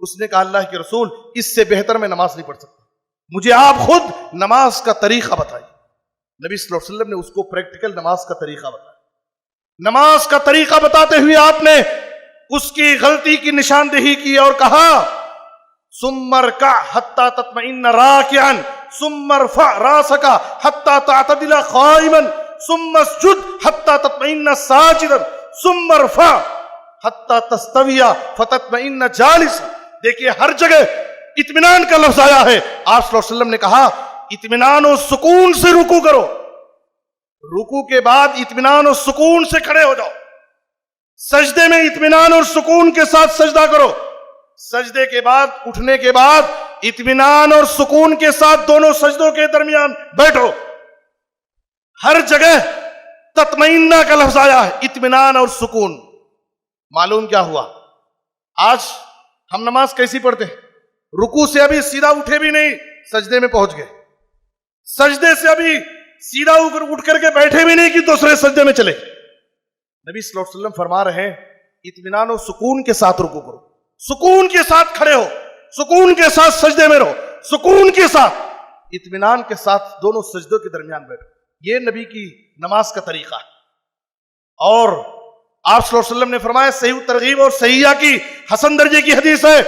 اس نے کہا، اللہ کے رسول، اس سے بہتر میں نماز نہیں پڑھ سکتا، مجھے آپ خود نماز کا طریقہ بتائیے. نبی صلی اللہ علیہ وسلم نے اس کو پریکٹیکل نماز کا طریقہ بتایا. نماز کا طریقہ بتاتے ہوئے آپ نے اس کی غلطی کی نشاندہی کی اور کہا، ثم ارکع حتی تطمئن راکعا ثم ارفع راسک حتی تعتدل قائما ثم اسجد حتی تطمئن ساجدا ثم ارفع حتی تستوی فتطمئن جالسا. دیکھیے، ہر جگہ اطمینان کا لفظ آیا ہے. آپ صلی اللہ علیہ وسلم نے کہا، اطمینان و سکون سے رکوع کرو، رکوع کے بعد اطمینان و سکون سے کھڑے ہو جاؤ، سجدے میں اطمینان اور سکون کے ساتھ سجدہ کرو. سجدے کے بعد اٹھنے کے بعد اطمینان اور سکون کے ساتھ دونوں سجدوں کے درمیان بیٹھو. ہر جگہ تطمئنہ کا لفظ آیا ہے, اطمینان اور سکون. معلوم کیا ہوا؟ آج ہم نماز کیسی پڑھتے ہیں؟ رکوع سے ابھی سیدھا اٹھے بھی نہیں, سجدے میں پہنچ گئے. سجدے سے ابھی سیدھا اٹھ کر کے بیٹھے بھی نہیں کہ دوسرے سجدے میں چلے. نبی صلی اللہ علیہ وسلم فرما رہے ہیں اطمینان و سکون کے ساتھ رکوع کرو, سکون کے ساتھ کھڑے ہو, سکون کے ساتھ سجدے میں رہو, سکون کے ساتھ اطمینان کے ساتھ دونوں سجدوں کے درمیان بیٹھو. یہ نبی کی نماز کا طریقہ ہے. اور آپ صلی اللہ علیہ وسلم نے فرمایا, صحیح ترغیب اور صحیحہ کی حسن درجے کی حدیث ہے,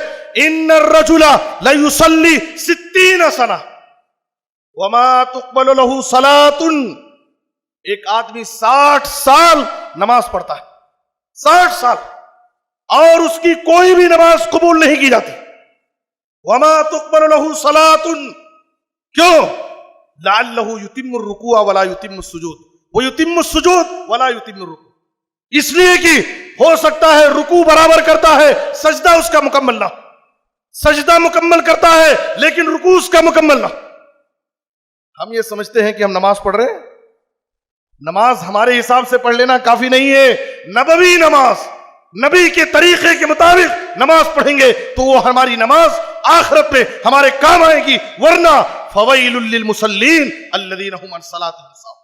ان الرجل لیصلی 60 سنہ وما تقبل له صلاۃ. ایک آدمی 60 سال نماز پڑھتا ہے, 60 سال, اور اس کی کوئی بھی نماز قبول نہیں کی جاتی. وما تقبل له صلاۃ. کیوں؟ لعلہ یتم الرکوع ولا یتم السجود, ویتم السجود ولا یتم الرکوع. اس لیے کہ ہو سکتا ہے رکوع برابر کرتا ہے, سجدہ اس کا مکمل نہ, سجدہ مکمل کرتا ہے لیکن رکوع اس کا مکمل نہ. ہم یہ سمجھتے ہیں کہ ہم نماز پڑھ رہے ہیں. نماز ہمارے حساب سے پڑھ لینا کافی نہیں ہے. نبوی نماز, نبی کے طریقے کے مطابق نماز پڑھیں گے تو وہ ہماری نماز آخرت میں ہمارے کام آئے گی. ورنہ فویل للمصلین الذین هم عن صلاتهم ساہون.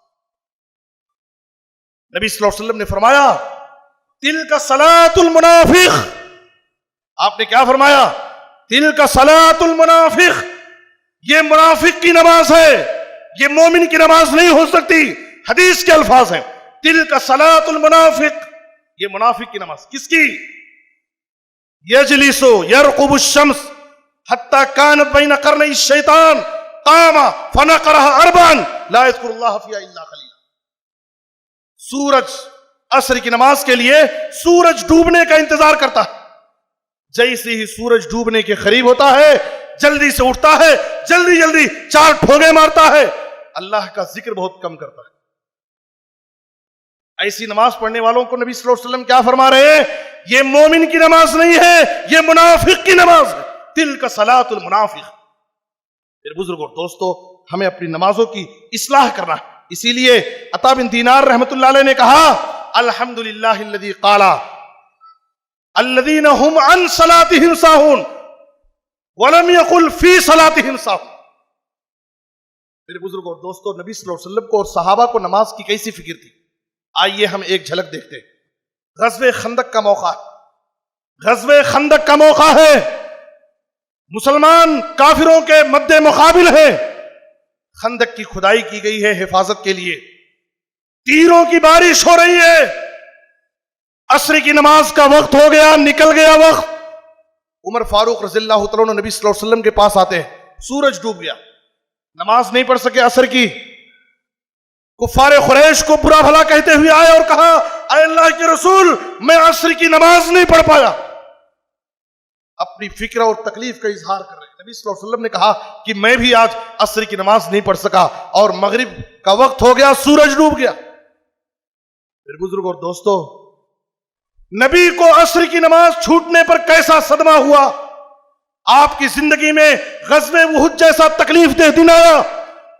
نبی صلی اللہ علیہ وسلم نے فرمایا تلک صلاۃ المنافق. آپ نے کیا فرمایا؟ تلک صلاۃ المنافق. یہ منافق کی نماز ہے, یہ مومن کی نماز نہیں ہو سکتی. حدیث کے الفاظ ہیں تلک صلاۃ المنافق. یہ منافق کی نماز. کس کی؟ یجلس یرقب الشمس حتی کانت بین قرنی الشیطان قام فنقرها 4 لا یذکر اللہ فیہا الا قلیلا. سورج عصر کی نماز کے لیے سورج ڈوبنے کا انتظار کرتا ہے. جیسے ہی سورج ڈوبنے کے قریب ہوتا ہے جلدی سے اٹھتا ہے, جلدی جلدی 4 ٹھوگے مارتا ہے, اللہ کا ذکر بہت کم کرتا ہے. ایسی نماز پڑھنے والوں کو نبی صلی اللہ علیہ وسلم کیا فرما رہے ہیں؟ یہ مومن کی نماز نہیں ہے, یہ منافق کی نماز ہے. تلک صلاۃ المنافق. میرے بزرگوں اور دوستو, ہمیں اپنی نمازوں کی اصلاح کرنا ہے. اسی لیے عطا بن دینار رحمت اللہ علیہ نے کہا الحمدللہ الذی قال الذین هم عن صلاتهم ساہون ولم یقل فی صلاتهم ساہون. میرے بزرگوں اور دوستو, نبی صلی اللہ علیہ وسلم کو اور صحابہ کو نماز کی کیسی فکر تھی؟ آئیے ہم ایک جھلک دیکھتے ہیں. غزوہ خندق کا موقع ہے, غزوہ خندق کا موقع ہے. مسلمان کافروں کے مد مقابل ہیں. خندق کی کھدائی کی گئی ہے حفاظت کے لیے. تیروں کی بارش ہو رہی ہے. عصر کی نماز کا وقت ہو گیا, نکل گیا وقت. عمر فاروق رضی اللہ تعالیٰ عنہ نبی صلی اللہ علیہ وسلم کے پاس آتے ہیں. سورج ڈوب گیا, نماز نہیں پڑھ سکے عصر کی. کفار قریش کو برا بھلا کہتے ہوئے آئے اور کہا اے اللہ کے رسول, میں عصر کی نماز نہیں پڑھ پایا. اپنی فکر اور تکلیف کا اظہار کر رہے ہیں. نبی صلی اللہ علیہ وسلم نے کہا کہ میں بھی آج عصر کی نماز نہیں پڑھ سکا, اور مغرب کا وقت ہو گیا, سورج ڈوب گیا. میرے بزرگوں اور دوستو, نبی کو عصر کی نماز چھوٹنے پر کیسا صدمہ ہوا. آپ کی زندگی میں غزوہ احد جیسا تکلیف دہ دن آیا.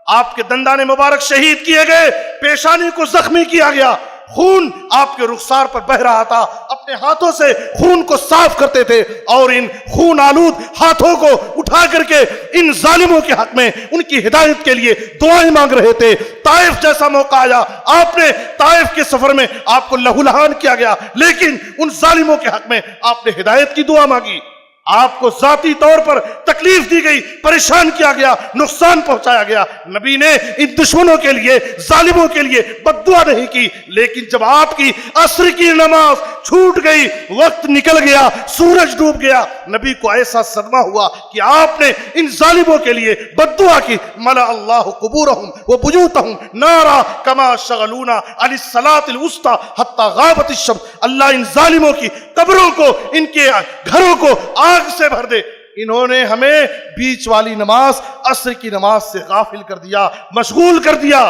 آپ کے دندان مبارک شہید کیے گئے, پیشانی کو زخمی کیا گیا, خون آپ کے رخسار پر بہ رہا تھا. اپنے ہاتھوں سے خون کو صاف کرتے تھے اور ان خون آلود ہاتھوں کو اٹھا کر کے ان ظالموں کے حق میں ان کی ہدایت کے لیے دعائیں مانگ رہے تھے. طائف جیسا موقع آیا, آپ نے طائف کے سفر میں آپ کو لہو لہان کیا گیا, لیکن ان ظالموں کے حق میں آپ نے ہدایت کی دعا مانگی. آپ کو ذاتی طور پر تکلیف دی گئی, پریشان کیا گیا, نقصان پہنچایا گیا. نبی نے ان دشمنوں کے لیے, ظالموں کے لیے بد دعا نہیں کی. لیکن جب آپ کی عصر کی نماز چھوٹ گئی, وقت نکل گیا, سورج ڈوب گیا, نبی کو ایسا صدمہ ہوا کہ آپ نے ان ظالموں کے لیے بد دعا کی. ملا اللہ قبورہم وبیوتہم نارا کما شغلونا عن الصلاۃ الوسطی حتی غابت الشمس. اللہ ان ظالموں کی قبروں کو, ان کے گھروں کو آگ سے بھر دے. انہوں نے ہمیں بیچ والی نماز عصر کی نماز سے غافل کر دیا, مشغول کر دیا,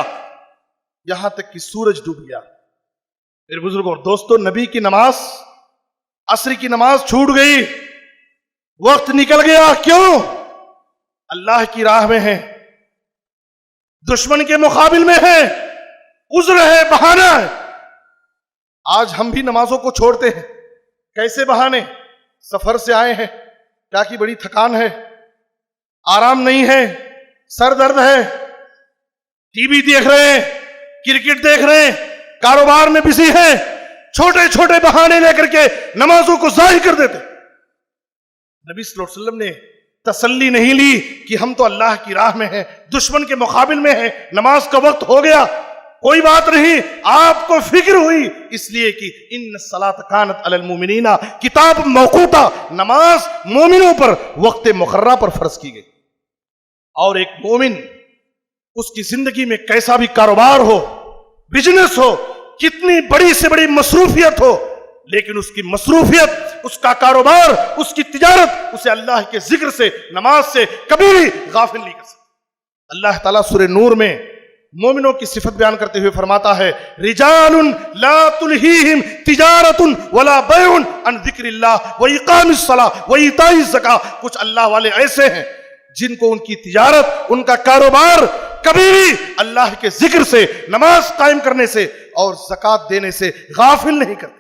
یہاں تک کہ سورج ڈوب گیا. میرے بزرگوں اور دوستوں، نبی کی نماز، عصر کی نماز چھوٹ گئی، وقت نکل گیا، کیوں؟ اللہ کی راہ میں ہیں، دشمن کے مقابل میں ہیں، عذر ہے، بہانہ ہے۔ آج ہم بھی نمازوں کو چھوڑتے ہیں، کیسے بہانے؟ سفر سے آئے ہیں، کیا کی بڑی تھکان ہے، آرام نہیں ہے، سر درد ہے، ٹی وی دیکھ رہے ہیں، کرکٹ دیکھ رہے ہیں، کاروبار میں بزی ہیں، چھوٹے چھوٹے بہانے لے کر کے نمازوں کو ضائع کر دیتے۔ نبی صلی اللہ علیہ وسلم نے تسلی نہیں لی کہ ہم تو اللہ کی راہ میں ہیں، دشمن کے مقابل میں ہیں، نماز کا وقت ہو گیا، کوئی بات نہیں۔ آپ کو فکر ہوئی اس لیے کہ ان الصلاۃ کانت علی المؤمنین کتاب موقوتا، نماز مومنوں پر وقت مقررہ پر فرض کی گئی۔ اور ایک مومن، اس کی زندگی میں کیسا بھی کاروبار ہو، بزنس ہو، کتنی بڑی سے بڑی مصروفیت ہو، لیکن اس کی مصروفیت، اس کا کاروبار، اس کی تجارت اسے اللہ کے ذکر سے، نماز سے کبھی بھی غافل نہیں کر سکتا۔ اللہ تعالیٰ سورہ نور میں مومنوں کی صفت بیان کرتے ہوئے فرماتا ہے، رجال لا تلہیہم تجارت ولا بیع عن ذکر اللہ واقام الصلاۃ وایتاء الزکاۃ۔ کچھ اللہ والے ایسے ہیں جن کو ان کی تجارت، ان کا کاروبار کبھی بھی اللہ کے ذکر سے، نماز قائم کرنے سے اور زکوٰۃ دینے سے غافل نہیں کرتے۔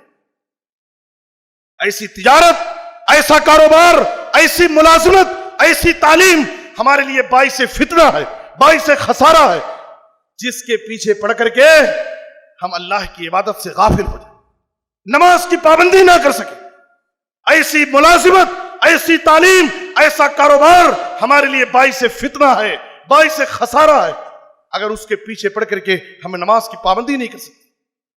ایسی تجارت، ایسا کاروبار، ایسی ملازمت، ایسی تعلیم ہمارے لیے باعث فتنہ ہے، باعث خسارہ ہے، جس کے پیچھے پڑ کر کے ہم اللہ کی عبادت سے غافل ہو جائیں، نماز کی پابندی نہ کر سکیں۔ ایسی ملازمت، ایسی تعلیم، ایسا کاروبار ہمارے لیے باعث فتنہ ہے، باعث خسارہ ہے، اگر اس کے پیچھے پڑ کر کے ہمیں نماز کی پابندی نہیں کر سکتے۔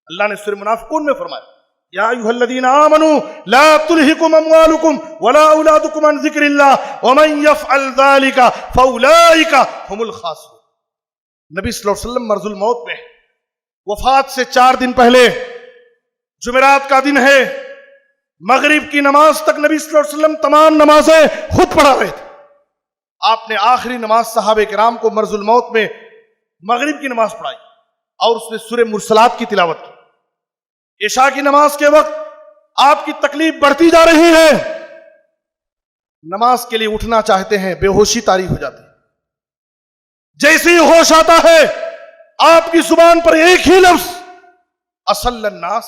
اللہ نے سورہ منافقون میں فرمایا، یا ایھا الذین آمنوا لا تلہکم اموالکم ولا اولادکم عن ذکر اللہ ومن یفعل ذلک فاولئک هم الخاسرون۔ نبی صلی اللہ علیہ وسلم مرض الموت میں، وفات سے 4 دن پہلے، جمعرات کا دن ہے، مغرب کی نماز تک نبی صلی اللہ علیہ وسلم تمام نمازیں خود پڑھا رہے تھے۔ آپ نے آخری نماز صحابہ کرام کو مرض الموت میں مغرب کی نماز پڑھائی اور اس میں سورہ مرسلات کی تلاوت کی۔ عشاء کی نماز کے وقت آپ کی تکلیف بڑھتی جا رہی ہے، نماز کے لیے اٹھنا چاہتے ہیں، بے ہوشی طاری ہو جاتی ہے۔ جیسے ہی ہوش آتا ہے، آپ کی زبان پر ایک ہی لفظ، اصل الناس،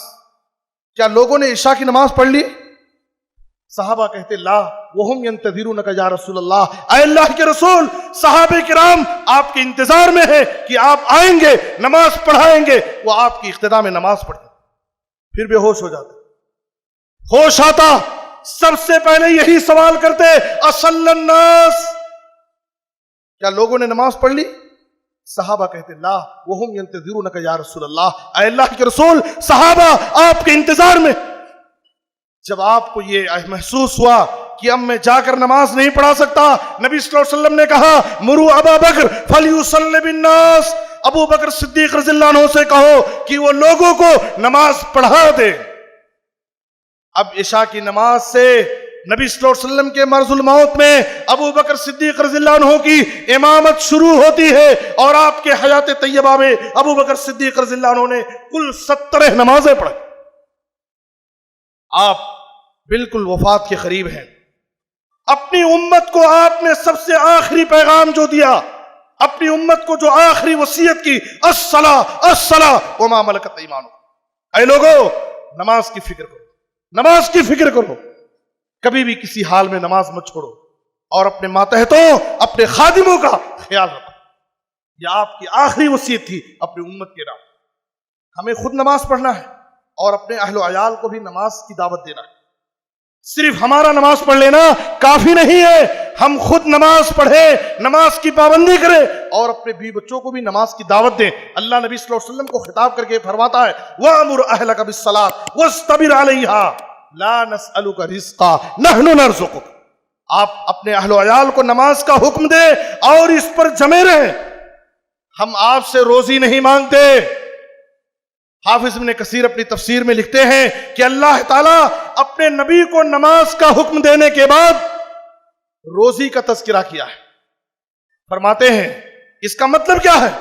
کیا لوگوں نے عشاء کی نماز پڑھ لی؟ صحابہ کہتے لا وہم ینتظرونک یا رسول اللہ، اے اللہ کے رسول، صحابہ کرام آپ کے انتظار میں ہیں کہ آپ آئیں گے، نماز پڑھائیں گے۔ وہ آپ کی اقتداء میں نماز پڑھتے، پھر بے ہوش ہو جاتے۔ ہوش آتا سب سے پہلے یہی سوال کرتے، اصل الناس، کیا لوگوں نے نماز پڑھ لی؟ صحابہ کہتے لا وہم ینتظرونک یا رسول اللہ، اے اللہ کے رسول، صحابہ آپ کے انتظار میں۔ جب آپ کو یہ محسوس ہوا کہ اب میں جا کر نماز نہیں پڑھا سکتا، نبی صلی اللہ علیہ وسلم نے کہا، مروا ابا بکر فلیصلی بالناس، ابو بکر صدیق رضی اللہ عنہ سے کہو کہ وہ لوگوں کو نماز پڑھا دے۔ اب عشاء کی نماز سے نبی صلی اللہ علیہ وسلم کے مرض الموت میں ابو بکر صدیق رضی اللہ عنہ کی امامت شروع ہوتی ہے، اور آپ کے حیات طیبہ میں ابو بکر صدیق رضی اللہ عنہ نے کل 17 نمازیں پڑھی۔ آپ بالکل وفات کے قریب ہیں۔ اپنی امت کو آپ نے سب سے آخری پیغام جو دیا، اپنی امت کو جو آخری وصیت کی، الصلاۃ الصلاۃ وما ملکت ایمانکم، اے لوگو نماز کی فکر کرو، نماز کی فکر کرو، کبھی بھی کسی حال میں نماز مت چھوڑو، اور اپنے ماتحتوں، اپنے خادموں کا خیال رکھو۔ یہ آپ کی آخری وصیت تھی اپنی امت کے نام۔ ہمیں خود نماز پڑھنا ہے اور اپنے اہل و عیال کو بھی نماز کی دعوت دینا ہے۔ صرف ہمارا نماز پڑھ لینا کافی نہیں ہے، ہم خود نماز پڑھیں، نماز کی پابندی کریں، اور اپنے بیوی بچوں کو بھی نماز کی دعوت دیں۔ اللہ نبی صلی اللہ علیہ وسلم کو خطاب کر کے فرماتا ہے، وَأْمُرْ أَهْلَكَ بِالصَّلَاةِ وَاسْتَبِرْ عَلَيْهَا لَا نَسْأَلُكَ رِزْقًا نَحْنُ نَرْزُقُكَ۔ آپ اپنے اہل و عیال کو نماز کا حکم دیں اور اس پر جمے رہیں، ہم آپ سے روزی نہیں مانگتے۔ حافظ ابن کثیر اپنی تفسیر میں لکھتے ہیں کہ اللہ تعالیٰ اپنے نبی کو نماز کا حکم دینے کے بعد روزی کا تذکرہ کیا ہے۔ فرماتے ہیں اس کا مطلب کیا ہے؟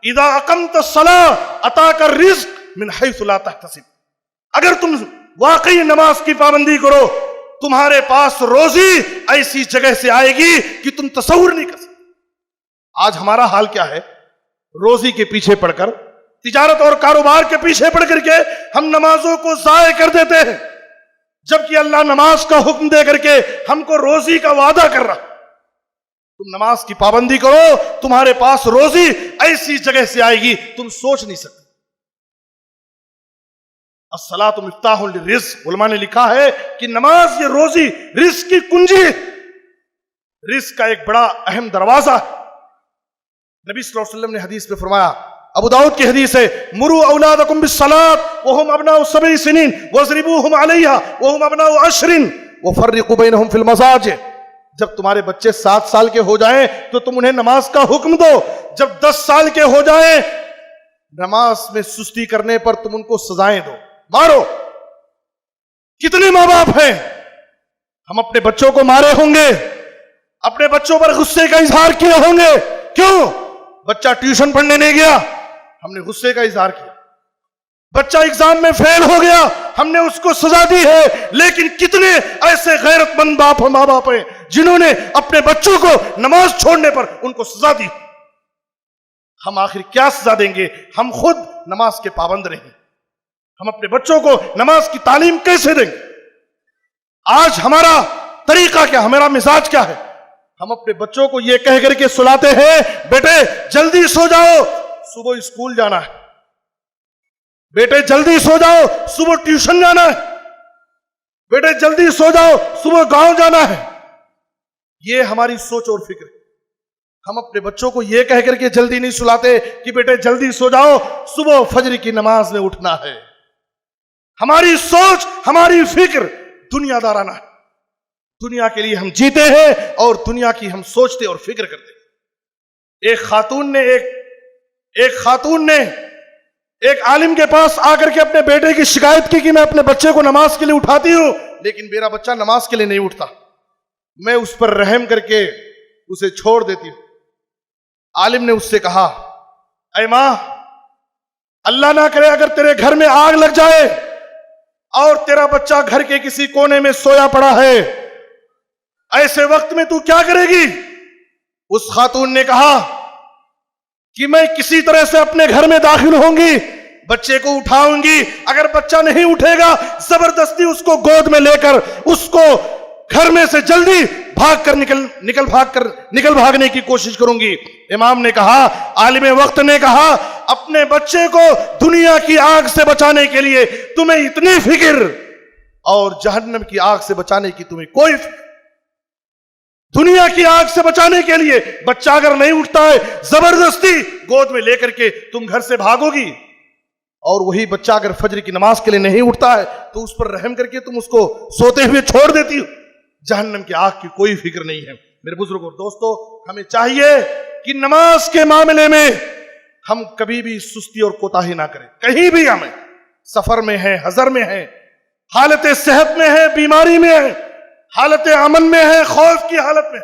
اذا اقمت الصلاۃ اتاک الرزق من حیث لا تحتسب، اگر تم واقعی نماز کی پابندی کرو تمہارے پاس روزی ایسی جگہ سے آئے گی کہ تم تصور نہیں کر سکتے۔ آج ہمارا حال کیا ہے؟ روزی کے پیچھے پڑ کر، تجارت اور کاروبار کے پیچھے پڑ کر کے ہم نمازوں کو ضائع کر دیتے ہیں، جبکہ اللہ نماز کا حکم دے کر کے ہم کو روزی کا وعدہ کر رہا۔ تم نماز کی پابندی کرو، تمہارے پاس روزی ایسی جگہ سے آئے گی تم سوچ نہیں سکتے۔ الصلاۃ مفتاح للرزق، علماء نے لکھا ہے کہ نماز یہ روزی رزق کی کنجی ہے، رزق کا ایک بڑا اہم دروازہ ہے۔ نبی صلی اللہ علیہ وسلم نے حدیث میں فرمایا، ابو داؤد کی حدیث ہے، مروا اولادکم بالصلاۃ وهم ابناء 7 سنین واضربوهم علیہا وهم ابناء 10 وفرقوا بینہم فی المضاجع۔ جب تمہارے بچے 7 سال کے ہو جائیں تو تم انہیں نماز کا حکم دو، جب 10 سال کے ہو جائیں نماز میں سستی کرنے پر تم ان کو سزائیں دو، مارو۔ کتنے ماں باپ ہیں ہم اپنے بچوں کو مارے ہوں گے، اپنے بچوں پر غصے کا اظہار کیے ہوں گے؟ کیوں؟ بچہ ٹیوشن پڑھنے نہیں گیا، ہم نے غصے کا اظہار کیا۔ بچہ ایگزام میں فیل ہو گیا، ہم نے اس کو سزا دی ہے۔ لیکن کتنے ایسے غیرت مند ماں باپ ہیں جنہوں نے اپنے بچوں کو نماز چھوڑنے پر ان کو سزا دی۔ ہم آخر کیا سزا دیں گے؟ ہم خود نماز کے پابند رہیں، ہم اپنے بچوں کو نماز کی تعلیم کیسے دیں گے؟ آج ہمارا طریقہ کیا، ہمارا مزاج کیا ہے؟ ہم اپنے بچوں کو یہ کہہ کر کے سلاتے ہیں، بیٹے جلدی سو جاؤ صبح اسکول جانا ہے، بیٹے جلدی سو جاؤ صبح ٹیوشن جانا ہے، بیٹے جلدی سو جاؤ صبح گاؤں جانا ہے۔ یہ ہماری سوچ اور فکر ہے۔ ہم اپنے بچوں کو یہ کہہ کر کے جلدی نہیں سلاتے کہ بیٹے جلدی سو جاؤ صبح فجر کی نماز میں اٹھنا ہے۔ ہماری سوچ، ہماری فکر دنیا دارانہ ہے۔ دنیا کے لیے ہم جیتے ہیں اور دنیا کی ہم سوچتے اور فکر کرتے ہیں۔ ایک خاتون نے ایک عالم کے پاس آ کر کے اپنے بیٹے کی شکایت کی کہ میں اپنے بچے کو نماز کے لیے اٹھاتی ہوں لیکن میرا بچہ نماز کے لیے نہیں اٹھتا، میں اس پر رحم کر کے اسے چھوڑ دیتی ہوں۔ عالم نے اس سے کہا، اے ماں، اللہ نہ کرے اگر تیرے گھر میں آگ لگ جائے اور تیرا بچہ گھر کے کسی کونے میں سویا پڑا ہے، ایسے وقت میں تو کیا کرے گی؟ اس خاتون نے کہا کہ میں کسی طرح سے اپنے گھر میں داخل ہوں گی، بچے کو اٹھاؤں گی، اگر بچہ نہیں اٹھے گا زبردستی اس کو گود میں لے کر اس کو گھر میں سے جلدی نکل بھاگنے کی کوشش کروں گی۔ امام نے کہا، عالم وقت نے کہا، اپنے بچے کو دنیا کی آگ سے بچانے کے لیے تمہیں اتنی فکر اور جہنم کی آگ سے بچانے کی تمہیں کوئی فکر۔ دنیا کی آگ سے بچانے کے لیے بچہ اگر نہیں اٹھتا ہے زبردستی گود میں لے کر کے تم گھر سے بھاگو گی، اور وہی بچہ اگر فجر کی نماز کے لیے نہیں اٹھتا ہے تو اس پر رحم کر کے تم اس کو سوتے ہوئے چھوڑ دیتی ہو۔ جہنم کی آگ کی کوئی فکر نہیں ہے۔ میرے بزرگوں اور دوستو، ہمیں چاہیے کہ نماز کے معاملے میں ہم کبھی بھی سستی اور کوتاہی نہ کریں۔ کہیں بھی ہمیں سفر میں ہیں، حضر میں ہیں، حالت صحت میں ہیں، بیماری میں ہیں، حالت امن میں ہے، خوف کی حالت میں،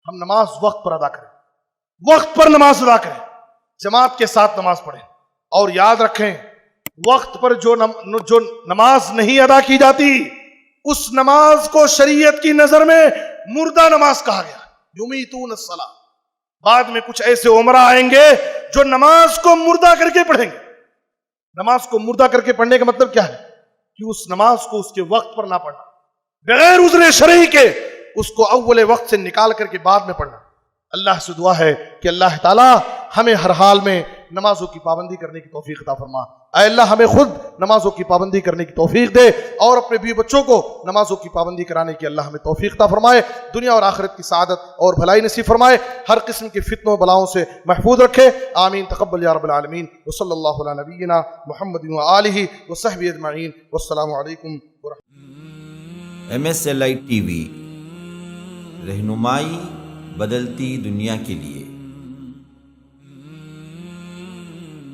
ہم نماز وقت پر ادا کریں، وقت پر نماز ادا کریں، جماعت کے ساتھ نماز پڑھیں، اور یاد رکھیں وقت پر جو نماز نہیں ادا کی جاتی اس نماز کو شریعت کی نظر میں مردہ نماز کہا گیا، یمیتون الصلاۃ۔ بعد میں کچھ ایسے عمرہ آئیں گے جو نماز کو مردہ کر کے پڑھیں گے۔ نماز کو مردہ کر کے پڑھنے کا مطلب کیا ہے؟ کہ اس نماز کو اس کے وقت پر نہ پڑھنا، بغیر عذر شرعی کے اس کو اول وقت سے نکال کر کے بعد میں پڑھنا۔ اللہ سے دعا ہے کہ اللہ تعالی ہمیں ہر حال میں نمازوں کی پابندی کرنے کی توفیق عطا فرما۔ اے اللہ ہمیں خود نمازوں کی پابندی کرنے کی توفیق دے اور اپنے بیوی بچوں کو نمازوں کی پابندی کرانے کی اللہ ہمیں توفیق عطا فرمائے، دنیا اور آخرت کی سعادت اور بھلائی نصیب فرمائے، ہر قسم کے فتنوں و بلاؤں سے محفوظ رکھے۔ آمین، تقبل یا رب العالمین، وصلی اللہ علی نبینا محمد وآلہ وصحبہ اجمعین، والسلام علیکم ورحمۃ۔ MSLI TV، رہنمائی بدلتی دنیا کے لیے۔